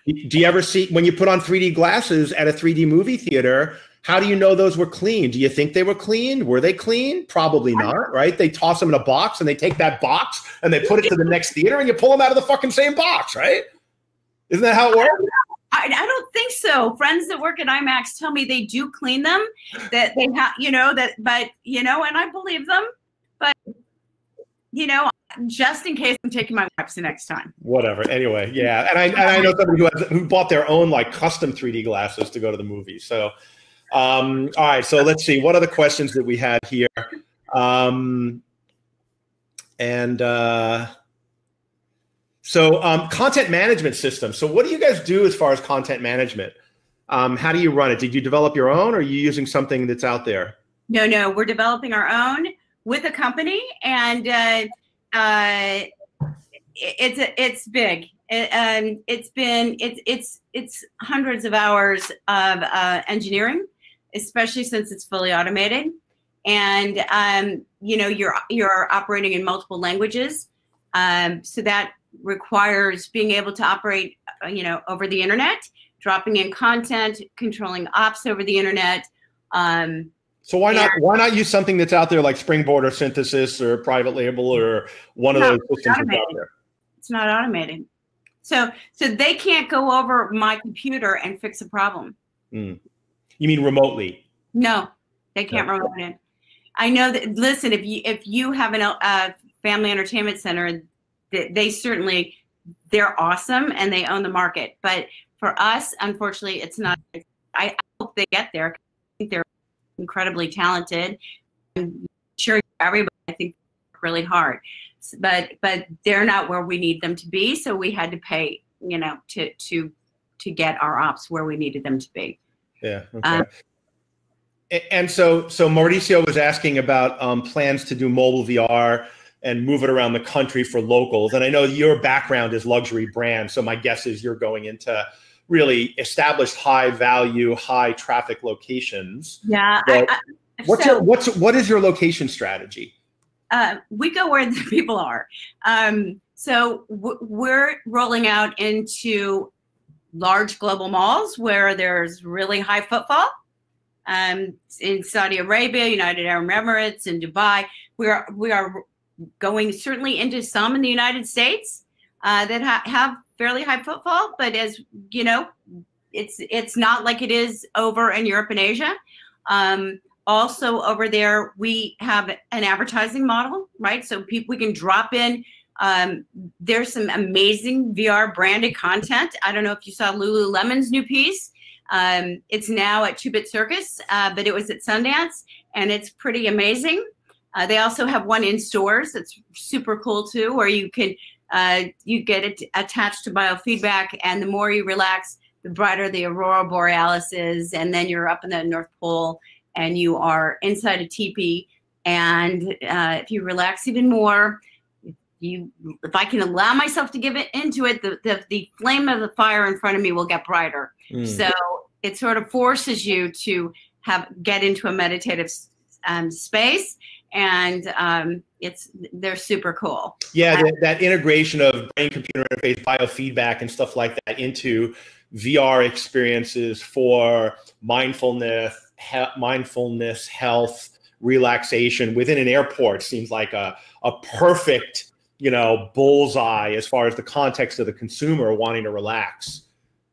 Do you ever see, when you put on 3D glasses at a 3D movie theater, how do you know those were clean? Do you think they were clean? Were they clean? Probably not, right? They toss them in a box, and they take that box and they put it to the next theater, and you pull them out of the fucking same box, right? Isn't that how it works? I don't think so. Friends that work at IMAX tell me they do clean them, that they have, and I believe them, but just in case I'm taking my wipes the next time. Whatever. Anyway, yeah. And I know somebody who bought their own like custom 3D glasses to go to the movie. So, all right. So let's see. What other questions that we had here? Content management system. So what do you guys do as far as content management? How do you run it? Did you develop your own, or are you using something that's out there? No, we're developing our own with a company, and it's big. It's hundreds of hours of engineering, especially since it's fully automated, and you're operating in multiple languages, so that requires being able to operate over the internet, dropping in content, controlling ops over the internet. So why not use something that's out there like Springboard or Synthesis or Private Label or one of those systems that's out there? It's not automated. So they can't go over my computer and fix a problem. You mean remotely? No, they can't remote it. I know that. Listen, if you have a family entertainment center, they're awesome and they own the market. But for us, unfortunately, it's not. I hope they get there. I think they're incredibly talented. I'm sure everybody, I think, really hard, but they're not where we need them to be. So we had to pay, to get our ops where we needed them to be. Yeah. Okay. And so Mauricio was asking about plans to do mobile VR and move it around the country for locals. And I know your background is luxury brand, so my guess is you're going into really established high value, high traffic locations. Yeah. What is your location strategy? We go where the people are. So we're rolling out into large global malls where there's really high footfall. In Saudi Arabia, United Arab Emirates, and Dubai, we are going certainly into some in the United States that have fairly high footfall, but as you know, it's not like it is over in Europe and Asia. Also over there, we have an advertising model, right? So we can drop in. There's some amazing VR branded content. I don't know if you saw Lululemon's new piece. It's now at 2-Bit Circus, but it was at Sundance, and it's pretty amazing. They also have one in stores that's super cool too, where you can you get it attached to biofeedback, and the more you relax, the brighter the aurora borealis is, and then you're up in the North Pole, and you are inside a teepee. And if you relax even more, if I can allow myself to give it into it, the flame of the fire in front of me will get brighter. So it sort of forces you to get into a meditative space. And they're super cool. Yeah, that integration of brain-computer interface, biofeedback, and stuff like that into VR experiences for mindfulness, health, relaxation within an airport seems like a perfect, bullseye as far as the context of the consumer wanting to relax.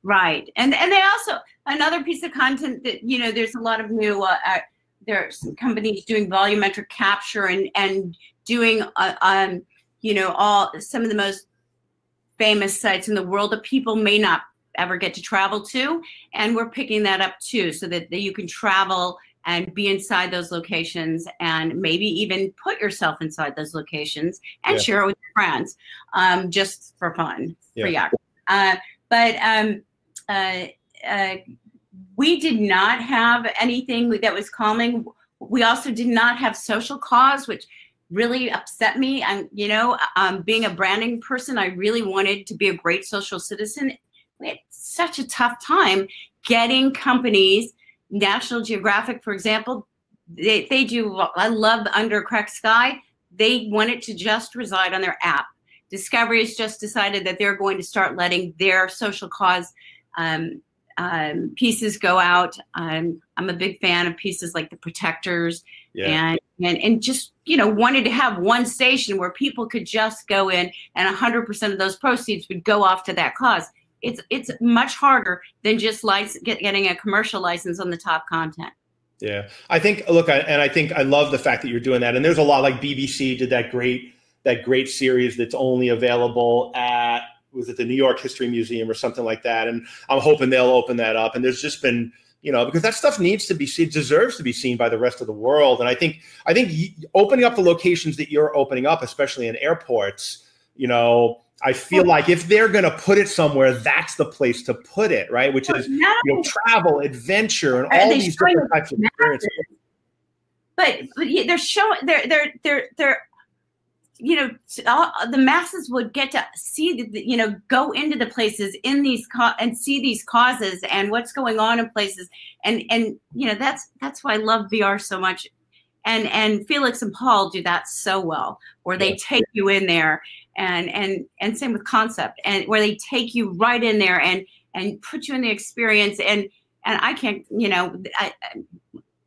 Right, and they also, another piece of content that there's a lot of new there's companies doing volumetric capture and doing all some of the most famous sites in the world that people may not ever get to travel to, and we're picking that up too, so that you can travel and be inside those locations, and maybe even put yourself inside those locations and share it with your friends, just for fun, we did not have anything that was calming. We also did not have social cause, which really upset me. And being a branding person, I really wanted to be a great social citizen. We had such a tough time getting companies, National Geographic, for example, they do, I love Under a Cracked Sky. They want it to just reside on their app. Discovery has just decided that they're going to start letting their social cause pieces go out. I'm a big fan of pieces like The Protectors, and just wanted to have one station where people could just go in, and 100% of those proceeds would go off to that cause. It's much harder than just getting a commercial license on the top content. Yeah, I think I love the fact that you're doing that. And there's a lot, like BBC did that great series that's only available at, was it the New York History Museum or something like that? And I'm hoping they'll open that up. And there's just been, because that stuff needs to be seen, deserves to be seen by the rest of the world. And I think opening up the locations that you're opening up, especially in airports, I feel like if they're going to put it somewhere, that's the place to put it, right? Which is travel, adventure, and all these different types of experiences. But they're showing they're the masses would get to see go into the places in these and see these causes and what's going on in places, and that's why I love VR so much. And Felix and Paul do that so well, where they take you in there, and same with Concept, and where they take you right in there and put you in the experience. And I can't,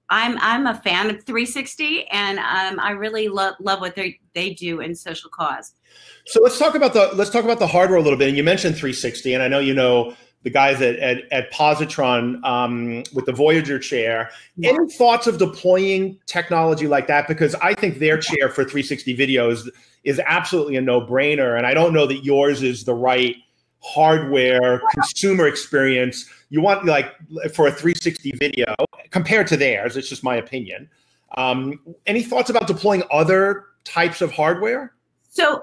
I'm a fan of 360, and I really love what they do in social cause. So let's talk about the hardware a little bit. And you mentioned 360, and I know the guys at Positron with the Voyager chair. Yeah. Any thoughts of deploying technology like that? Because I think their chair for 360 videos is absolutely a no-brainer, and I don't know that yours is the right hardware consumer experience you want, like, for a 360 video compared to theirs. It's just my opinion. Any thoughts about deploying other types of hardware? So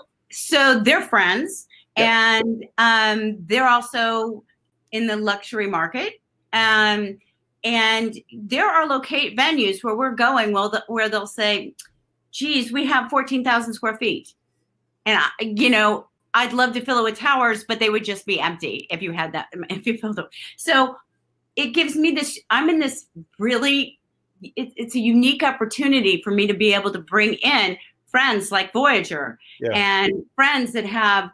they're friends, and they're also in the luxury market, and there are venues where we're going, where they'll say, geez, we have 14,000 square feet, and I'd love to fill it with towers, but they would just be empty if you had that, if you filled them. So it gives me this, I'm in this really, it's a unique opportunity for me to be able to bring in friends like Voyager and friends that have,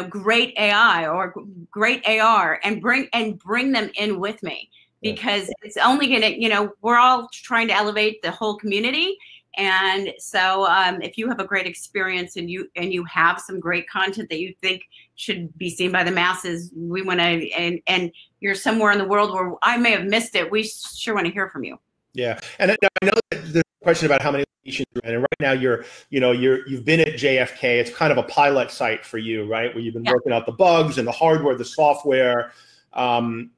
great AI or great AR, and bring them in with me, because it's only gonna, we're all trying to elevate the whole community. And so if you have a great experience and you have some great content that you think should be seen by the masses, we want to, and you're somewhere in the world where I may have missed it, we sure want to hear from you. Yeah, and I know that there's a question about how many locations you're in, and right now you've been at JFK. It's kind of a pilot site for you, right? Where you've been working out the bugs and the hardware, the software, and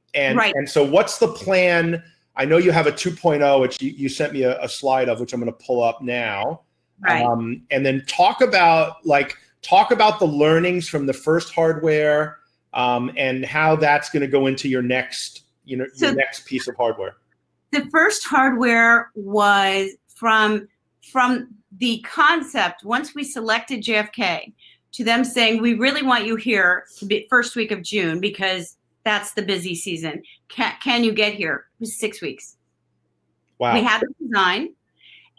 so what's the plan? I know you have a 2.0, which you sent me a slide of, which I'm going to pull up now. Right. And then talk about the learnings from the first hardware, and how that's going to go into your next, your next piece of hardware. The first hardware was from the concept, once we selected JFK, to them saying, we really want you here to be first week of June, because that's the busy season. Can you get here? It was 6 weeks. Wow. We had the design,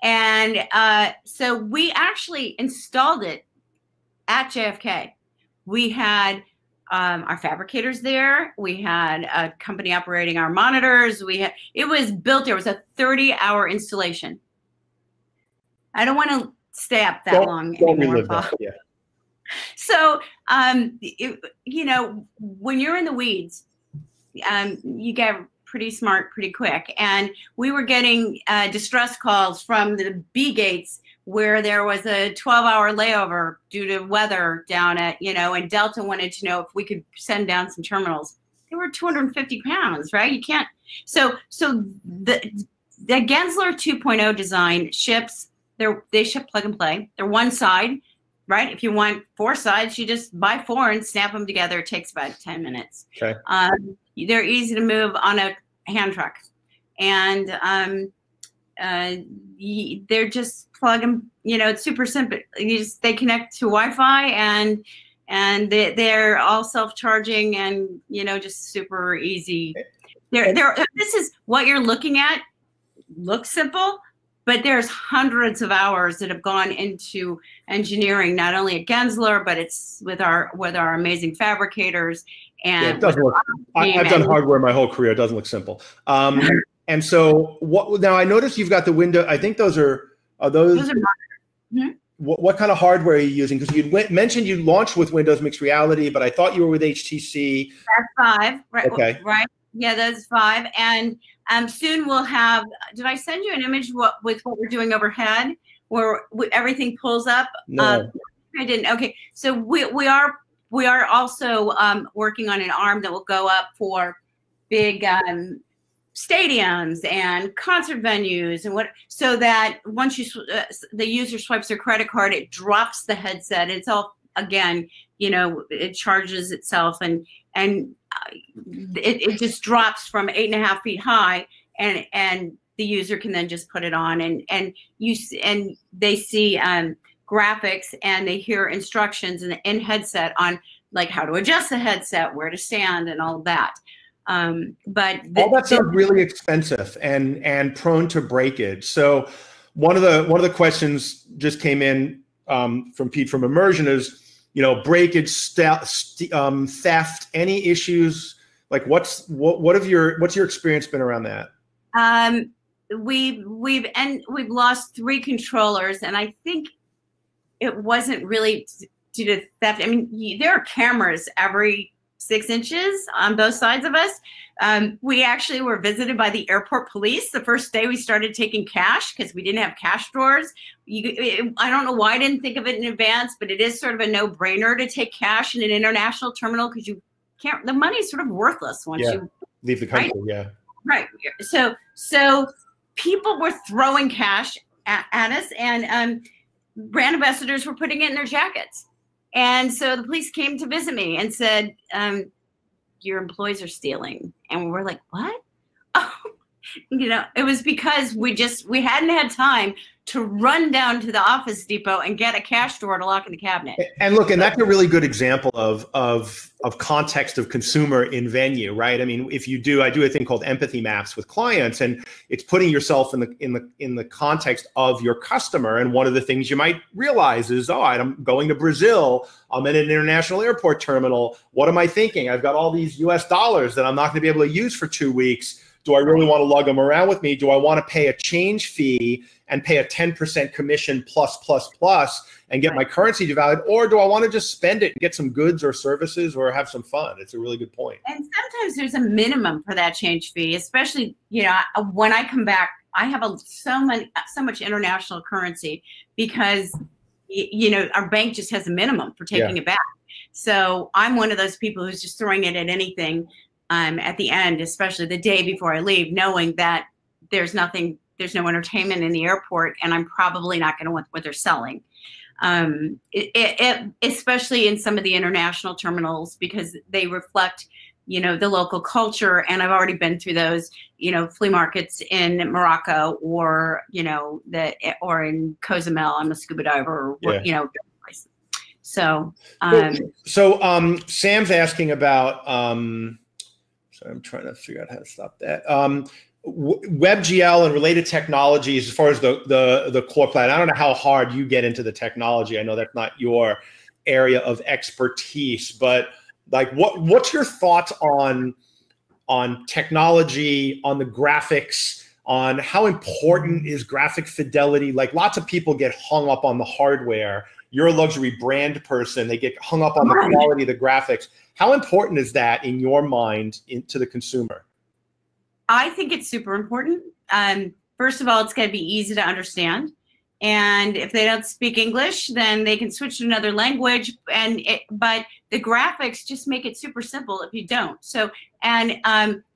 And so we actually installed it at JFK. We had our fabricators there. We had a company operating our monitors. It was built. There was a 30-hour installation. I don't want to stay up that long anymore, Paul. Yeah. So, you know, when you're in the weeds, you get pretty smart pretty quick. And we were getting distress calls from the B gates where there was a 12-hour layover due to weather down at, you know, and Delta wanted to know if we could send down some terminals. They were 250 pounds, right? You can't. So the Gensler 2.0 design ships, they ship plug and play. They're one side, right? If you want 4 sides, you just buy 4 and snap them together. It takes about 10 minutes. Okay. They're easy to move on a hand truck. And they're just plug and, you know, it's super simple. They connect to Wi-Fi and they're all self-charging and, you know, just super easy. This is what you're looking at. Looks simple, but there's hundreds of hours that have gone into engineering, not only at Gensler, but it's with our amazing fabricers. And yeah, it doesn't look, I've done hardware my whole career. It doesn't look simple. And so now I noticed you've got the window. I think those are those. Mm-hmm. What kind of hardware are you using? Because you mentioned you launched with Windows Mixed Reality, but I thought you were with HTC. That's 5, right? Okay. Right. Yeah, that's 5. And soon we'll have. Did I send you an image with what we're doing overhead, where everything pulls up? No, I didn't. Okay, so we are also working on an arm that will go up for big stadiums and concert venues and so that once the user swipes their credit card, it drops the headset. It's all, again, you know, it charges itself and it just drops from 8.5 feet high and the user can then just put it on and they see graphics and they hear instructions in headset on like how to adjust the headset, where to stand and all of that. But all that sounds really expensive and prone to breakage. So one of the questions just came in from Pete from Immersion is, you know, breakage, theft, any issues? Like what's your experience been around that? We've lost 3 controllers, and I think it wasn't really due to theft. I mean, there are cameras every 6 inches on both sides of us. We actually were visited by the airport police the first day we started taking cash because we didn't have cash drawers. I don't know why I didn't think of it in advance, but it is sort of a no-brainer to take cash in an international terminal because you can't. The money is sort of worthless once you leave the country. Right? Yeah. Right. So people were throwing cash at us, and brand ambassadors were putting it in their jackets. And so the police came to visit me and said, your employees are stealing. And we're like, what? Oh, you know, it was because we hadn't had time to run down to the Office Depot and get a cash drawer to lock in the cabinet. And look, and that's a really good example of context of consumer in venue, right? I mean, I do a thing called empathy maps with clients, and it's putting yourself in the context of your customer. And one of the things you might realize is, I'm going to Brazil. I'm at an international airport terminal. What am I thinking? I've got all these US dollars that I'm not going to be able to use for 2 weeks. Do I really want to lug them around with me? Do I want to pay a change fee and pay a 10% commission plus and get my currency devalued? Or do I want to just spend it and get some goods or services or have some fun? It's a really good point. And sometimes there's a minimum for that change fee, especially, you know, when I come back, I have so much international currency because, you know, our bank just has a minimum for taking it back. So I'm one of those people who's just throwing it at anything. At the end, especially the day before I leave, knowing that there's no entertainment in the airport, and I'm probably not going to want what they're selling. Especially in some of the international terminals, because they reflect, you know, the local culture. And I've already been through those, you know, flea markets in Morocco or, you know, or in Cozumel. I'm a scuba diver, or, you know, places. So Sam's asking about. So I'm trying to figure out how to stop that. WebGL and related technologies, as far as the core plan. I don't know how hard you get into the technology. I know that's not your area of expertise, but like, what's your thoughts on technology, on the graphics, on how important is graphic fidelity? Like, lots of people get hung up on the hardware. You're a luxury brand person. They get hung up on the quality of the graphics. How important is that in your mind to the consumer? I think it's super important. First of all, it's going to be easy to understand. And if they don't speak English, then they can switch to another language. But the graphics just make it super simple if you don't. So, and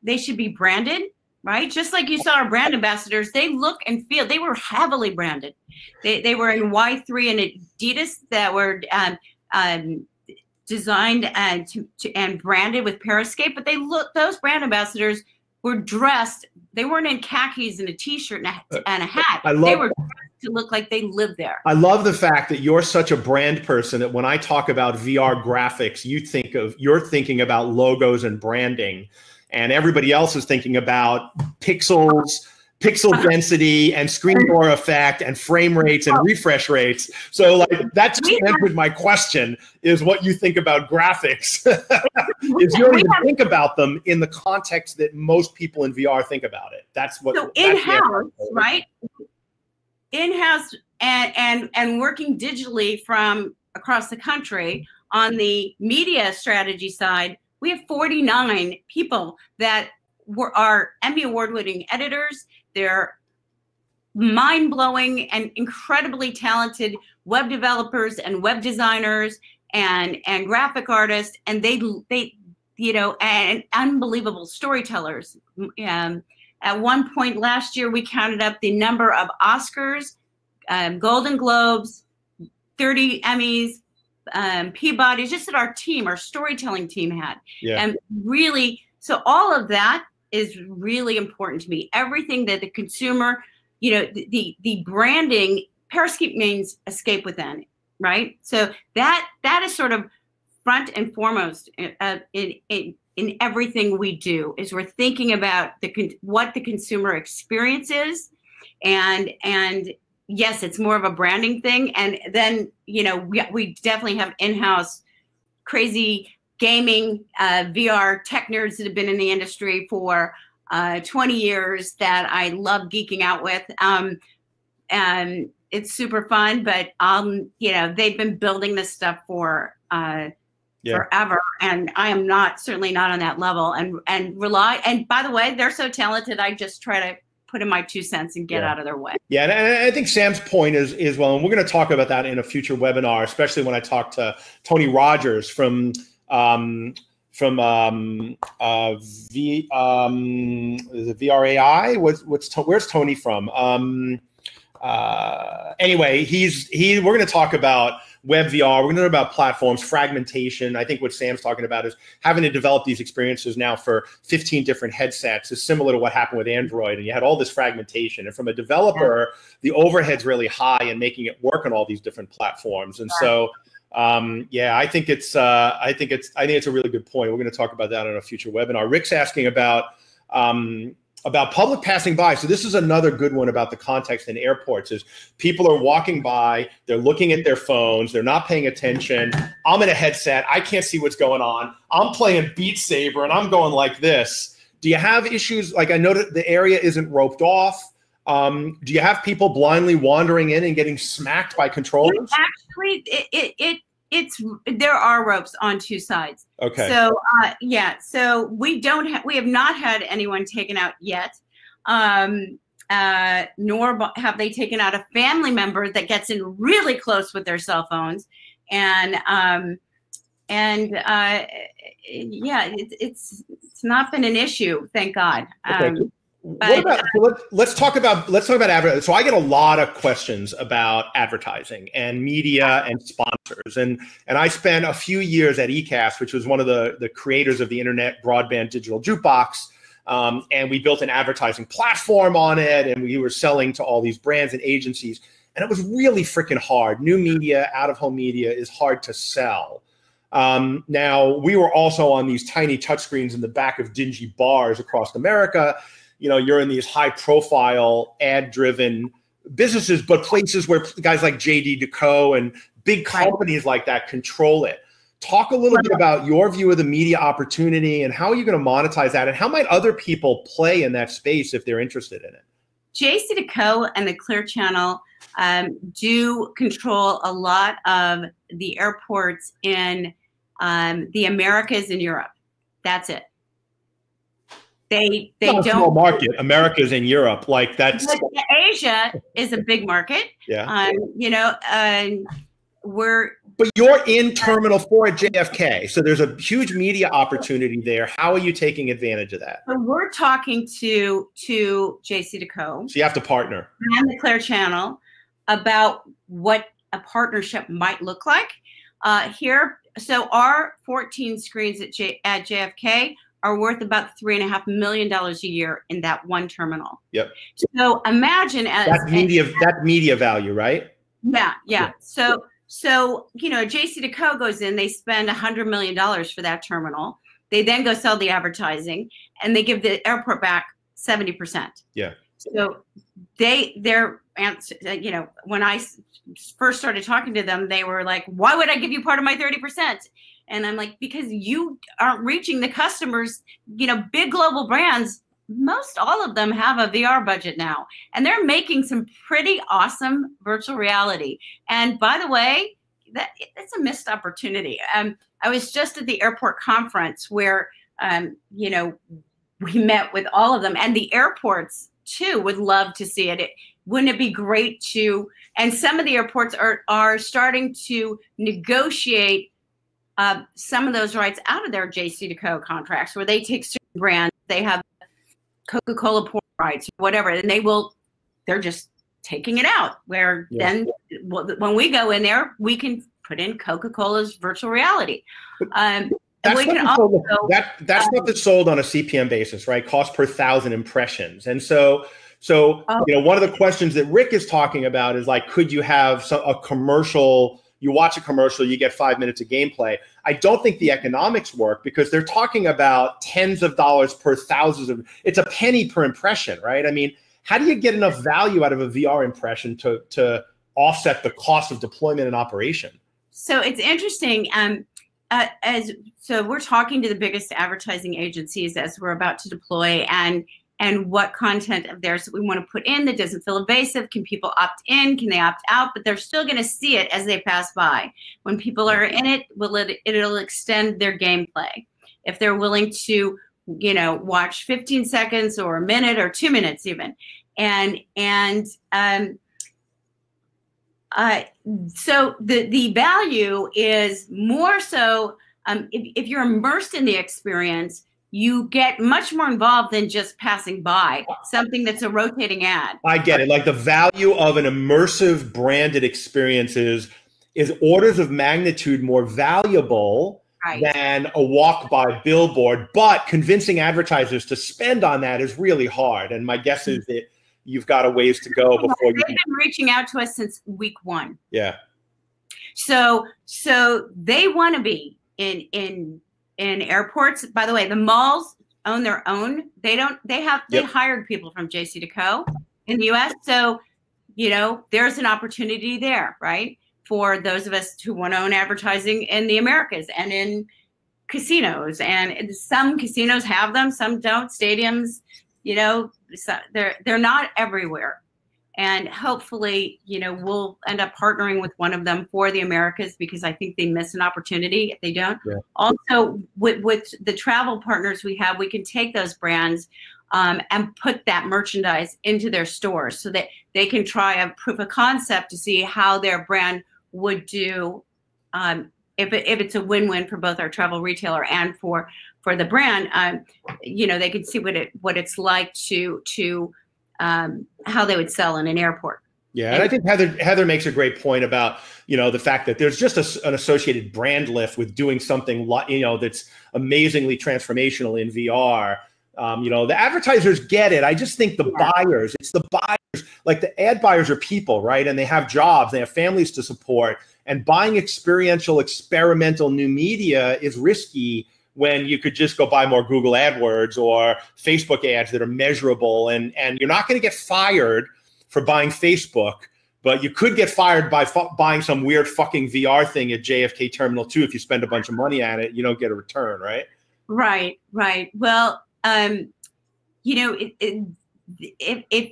they should be branded, right? Just like you saw our brand ambassadors, they look and feel, they were heavily branded. They were in Y3 and Adidas that were designed and branded with Periscape, but those brand ambassadors were dressed, they weren't in khakis and a t-shirt and a hat. They were dressed to look like they lived there. I love the fact that you're such a brand person that when I talk about VR graphics, you're thinking about logos and branding, and everybody else is thinking about pixels, pixel density, and screen door effect, and frame rates and refresh rates. So like, that's answered my question, is what you think about graphics. Is you don't even think about them in the context that most people in VR think about it. That's what. So in-house, right? In-house and working digitally from across the country on the media strategy side, we have 49 people that are Emmy Award-winning editors. They're mind-blowing and incredibly talented web developers and web designers and graphic artists, and they you know, and unbelievable storytellers. At one point last year, we counted up the number of Oscars, Golden Globes, 30 Emmys, Peabodys, just that our storytelling team had. Yeah. And really, so all of that is really important to me. Everything that the consumer, you know, the branding, Periscape means escape within, right? So that is sort of front and foremost in everything we do, is we're thinking about what the consumer experience is, and yes, it's more of a branding thing. And then, you know, we definitely have in-house crazy gaming VR tech nerds that have been in the industry for 20 years that I love geeking out with. And it's super fun, but you know, they've been building this stuff for forever, and I am certainly not on that level, and rely. And by the way, they're so talented, I just try to put in my 2 cents and get out of their way. Yeah, and I think Sam's point is well, and we're going to talk about that in a future webinar, especially when I talk to Tony Rogers from VRAI. Where's Tony from? Anyway, we're going to talk about web VR. We're going to talk about platforms, fragmentation. I think what Sam's talking about is having to develop these experiences now for 15 different headsets is similar to what happened with Android, and you had all this fragmentation. And from a developer, the overhead's really high in making it work on all these different platforms. And so, yeah, I think it's a really good point. We're going to talk about that on a future webinar. Rick's asking about public passing by. So this is another good one about the context in airports, is people are walking by, they're looking at their phones, they're not paying attention. I'm in a headset, I can't see what's going on. I'm playing Beat Saber and I'm going like this. Do you have issues? Like, I know that the area isn't roped off. Do you have people blindly wandering in and getting smacked by controllers? Actually, there are ropes on 2 sides. Okay. So yeah, so we have not had anyone taken out yet, nor have they taken out a family member that gets in really close with their cell phones, and yeah, it's not been an issue, thank God. Okay. Let's talk about advertising. So I get a lot of questions about advertising and media and sponsors, and I spent a few years at ECAS, which was one of the creators of the Internet Broadband Digital Jukebox, and we built an advertising platform on it, and we were selling to all these brands and agencies, and it was really freaking hard. New media, out-of-home media is hard to sell. Now, we were also on these tiny touchscreens in the back of dingy bars across America. You know, you're in these high-profile, ad-driven businesses, but places where guys like JD Decaux and big companies like that control it. Talk a little bit about your view of the media opportunity and how are you going to monetize that, and how might other people play in that space if they're interested in it? JC Decaux and the Clear Channel do control a lot of the airports in the Americas and Europe. That's it. They don't. Small market. America's in Europe, like that's. Asia is a big market. Yeah. You know, we're. But you're in Terminal 4 at JFK, so there's a huge media opportunity there. How are you taking advantage of that? So we're talking to JC Decaux. So you have to partner. And the Clear Channel about what a partnership might look like here. So our 14 screens at JFK are worth about $3.5 million a year in that one terminal. Yep. So imagine that's media value, right? Yeah. So you know, JC Decaux goes in, they spend $100 million for that terminal. They then go sell the advertising, and they give the airport back 70%. Yeah. So their answer, you know, when I first started talking to them, they were like, "Why would I give you part of my 30%?" And I'm like, because you aren't reaching the customers. You know, big global brands, most all of them have a VR budget now, and they're making some pretty awesome virtual reality. And by the way, that's a missed opportunity. I was just at the airport conference where, you know, we met with all of them, and the airports too would love to see it. Wouldn't it be great to? And some of the airports are starting to negotiate some of those rights out of their JC Decaux contracts, where they take certain brands, they have Coca-Cola porn rights, whatever, and they're just taking it out. Where then when we go in there, we can put in Coca-Cola's virtual reality. That's stuff that's sold on a CPM basis, right? Cost per 1,000 impressions. And so you know, one of the questions that Rick is talking about is like, could you have a commercial? You watch a commercial, you get 5 minutes of gameplay. I don't think the economics work because they're talking about tens of dollars per thousands of. It's a penny per impression, right? I mean, how do you get enough value out of a VR impression to offset the cost of deployment and operation? So it's interesting. So we're talking to the biggest advertising agencies as we're about to deploy, and what content of theirs that we want to put in that doesn't feel invasive. Can people opt in? Can they opt out? But they're still going to see it as they pass by. When people are in it, it'll extend their gameplay. If they're willing to, you know, watch 15 seconds or a minute or 2 minutes even. So the value is more so if you're immersed in the experience, you get much more involved than just passing by something that's a rotating ad. I get it. Like the value of an immersive branded experience is orders of magnitude more valuable than a walk-by billboard, but convincing advertisers to spend on that is really hard. And my guess is that you've got a ways to go before you. They've been reaching out to us since week 1. Yeah. So they want to be in airports. By the way, the malls own their own. They hired people from JC Decaux in the US. So, you know, there's an opportunity there, right? For those of us who want to own advertising in the Americas and in casinos. And some casinos have them, some don't. Stadiums, you know, they're not everywhere. And hopefully, you know, we'll end up partnering with one of them for the Americas because I think they miss an opportunity if they don't. Yeah. Also, with the travel partners we have, we can take those brands and put that merchandise into their stores so that they can try a proof of concept to see how their brand would do if it's a win-win for both our travel retailer and for the brand. You know, they can see what it's like to how they would sell in an airport. Yeah, and I think Heather makes a great point about, you know, the fact that there's just an associated brand lift with doing something, you know, that's amazingly transformational in VR. The advertisers get it. I just think the buyers, it's the buyers, like the ad buyers are people, right? And they have jobs, they have families to support. And buying experiential, experimental new media is risky when you could just go buy more Google AdWords or Facebook ads that are measurable. And you're not going to get fired for buying Facebook, but you could get fired by buying some weird fucking VR thing at JFK Terminal 2 if you spend a bunch of money on it. You don't get a return, right? Right. Well, if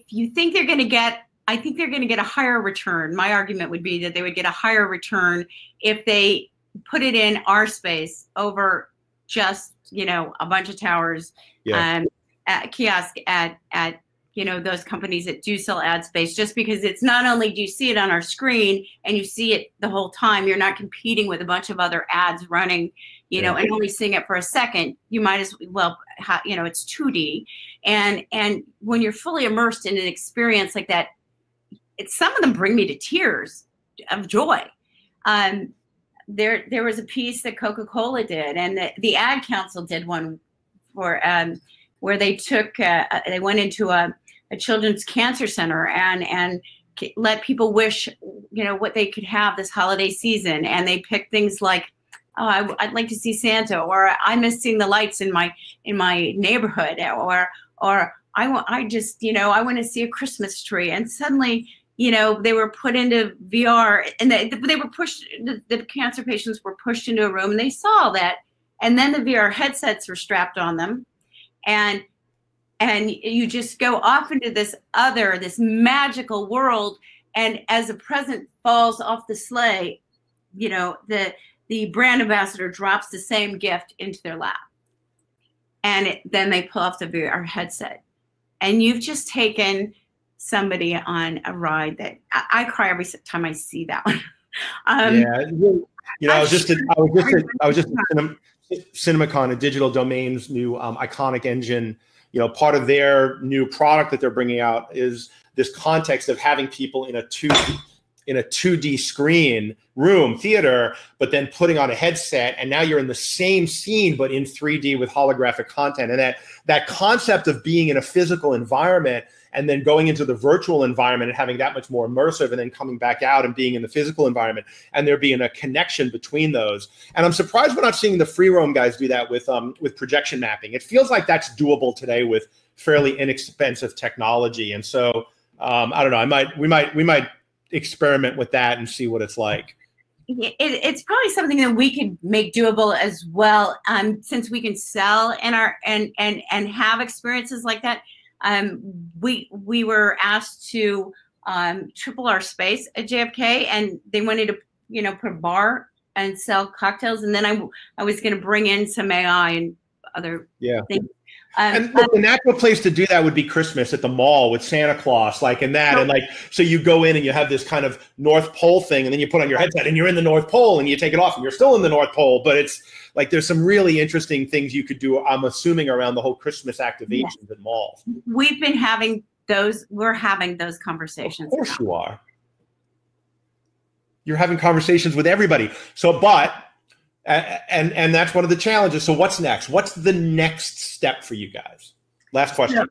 you think they're going to get, I think they're going to get a higher return. My argument would be that they would get a higher return if they put it in our space over just, a bunch of towers, at kiosk at those companies that do sell ad space, just because it's not only do you see it on our screen and you see it the whole time, you're not competing with a bunch of other ads running, and only seeing it for a second. You might as well, it's 2D. And when you're fully immersed in an experience like that, some of them bring me to tears of joy. There was a piece that Coca-Cola did, and the Ad Council did one for where they took they went into a children's cancer center and let people wish what they could have this holiday season, and they picked things like, I'd like to see Santa, or I miss seeing the lights in my neighborhood, or I want to see a Christmas tree. And suddenly, they were put into VR, and they were pushed. The cancer patients were pushed into a room, and they saw that. And then the VR headsets were strapped on them, and you just go off into this magical world. And as a present falls off the sleigh, the brand ambassador drops the same gift into their lap, and then they pull off the VR headset, and you've just taken somebody on a ride that I cry every time I see that one. I was just at CinemaCon, a Digital Domain's new iconic engine. Part of their new product that they're bringing out is this context of having people in a 2D screen room theater, but then putting on a headset, and now you're in the same scene but in 3D with holographic content. And that concept of being in a physical environment and then going into the virtual environment and having that much more immersive, and then coming back out and being in the physical environment, and there being a connection between those. And I'm surprised we're not seeing the free roam guys do that with projection mapping. It feels like that's doable today with fairly inexpensive technology. And so I don't know, we might experiment with that and see what it's like. It's probably something that we could make doable as well, since we can sell and have experiences like that. We were asked to triple our space at JFK, and they wanted to put a bar and sell cocktails, and then I was going to bring in some AI and other things. And look, the natural place to do that would be Christmas at the mall with Santa Claus, so you go in and you have this kind of North Pole thing, and then you put on your headset and you're in the North Pole, and you take it off and you're still in the North Pole. But it's like there's some really interesting things you could do, I'm assuming, around the whole Christmas activations at malls. We've been having those. We're having those conversations. Of course you are. You're having conversations with everybody. So, but. And that's one of the challenges. So what's next? What's the next step for you guys? Last question.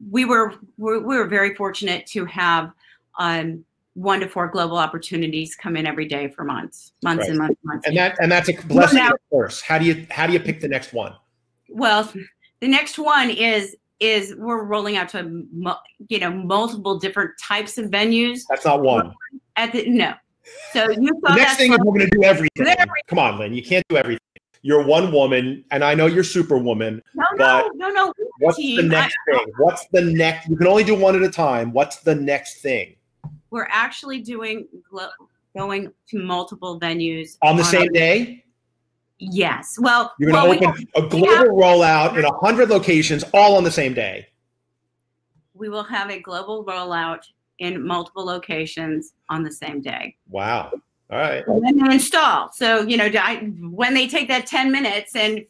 We were very fortunate to have 1 to 4 global opportunities come in every day for months right. and months. And that's a blessing, of course. How do you pick the next one? Well, the next one is we're rolling out to multiple different types of venues. That's not one. No. So you the next thing is we're going to do everything. Come on, Lynn. You can't do everything. You're one woman, and I know you're Superwoman. No. What's the next thing? What's the next? You can only do one at a time. What's the next thing? We're actually going to multiple venues on the same day. Yes. Well, you're going to open a global rollout in 100 locations, all on the same day. We will have a global rollout in multiple locations on the same day. Wow. All right. And then they install. So, when they take that 10 minutes and,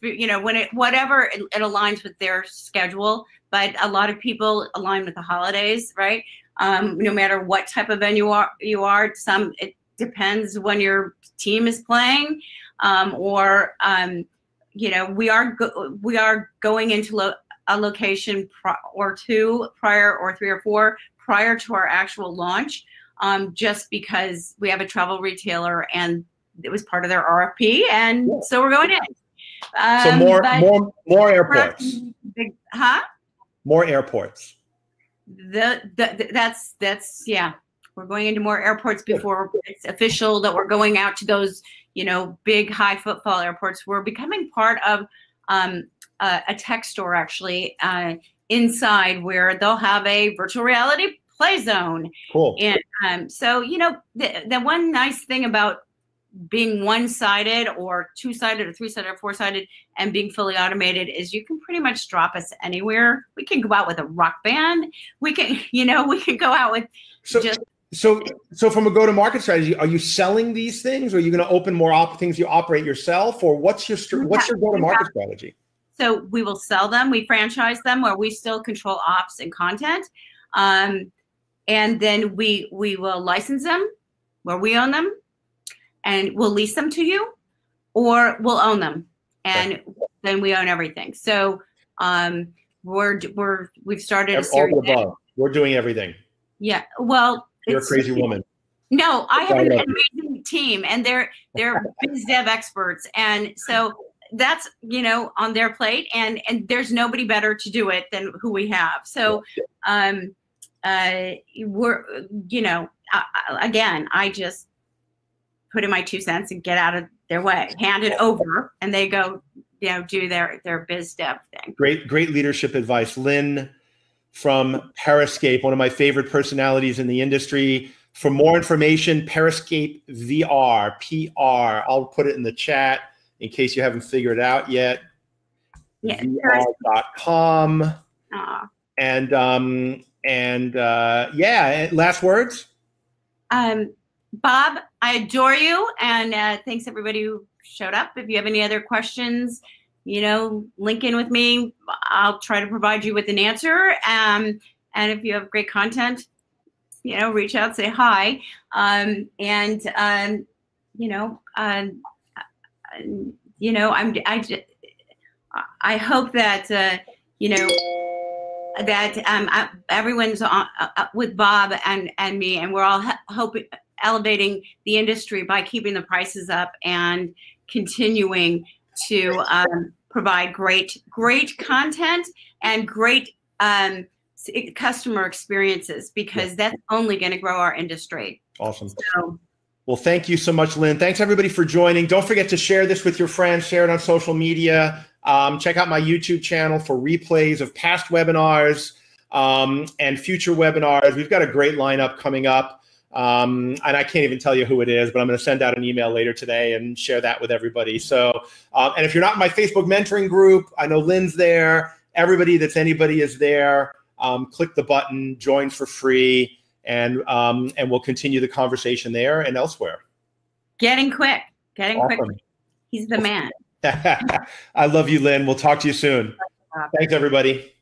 whatever it aligns with their schedule, but a lot of people align with the holidays, right? No matter what type of venue you are, it depends when your team is playing, you know, we are going into a location or two prior, or 3 or 4 prior to our actual launch, just because we have a travel retailer and it was part of their RFP, and so we're going in. So more airports. More airports. That's yeah. We're going into more airports before it's official that we're going out to those, you know, big high footfall airports. We're becoming part of a tech store actually inside, where they'll have a virtual reality play zone. Cool. And so, you know, the one nice thing about being one-sided or two-sided or three-sided or four-sided and being fully automated is you can pretty much drop us anywhere. We can go out with a rock band. We can, you know, we can go out with So from a go-to-market strategy, are you selling these things, or are you going to open more things you operate yourself, or what's your go-to-market strategy? So we will sell them. We franchise them, where we still control ops and content. And then we will license them where we own them, and we'll lease them to you, or we'll own them, and then we own everything. So we've started a series. All the above. We're doing everything. Yeah. Well, you're a crazy woman. No, I have an amazing team, and they're biz dev experts, and so that's, you know, on their plate, and there's nobody better to do it than who we have. So we're, you know, again, I just put in my 2 cents and get out of their way, hand it over, and they go, you know, do their biz dev thing. Great leadership advice. Lynn from Periscape, one of my favorite personalities in the industry. For more information, Periscape VR, PR. I'll put it in the chat in case you haven't figured it out yet. Yeah, VR.com. And last words. Bob, I adore you, and thanks everybody who showed up. If you have any other questions, you know, link in with me. I'll try to provide you with an answer. And if you have great content, you know, reach out, say hi. I hope that, you know, that everyone's on, with Bob and me, and we're all elevating the industry by keeping the prices up and continuing to provide great content and great customer experiences, because that's only going to grow our industry. Awesome. Well, thank you so much, Lynn. Thanks everybody for joining. Don't forget to share this with your friends, share it on social media. Check out my YouTube channel for replays of past webinars and future webinars. We've got a great lineup coming up. And I can't even tell you who it is, but I'm going to send out an email later today and share that with everybody. So, and if you're not in my Facebook mentoring group, I know Lynn's there. Everybody that's anybody is there. Click the button, join for free, and we'll continue the conversation there and elsewhere. Getting quick. He's the man. I love you, Lynn. We'll talk to you soon. Thanks, everybody.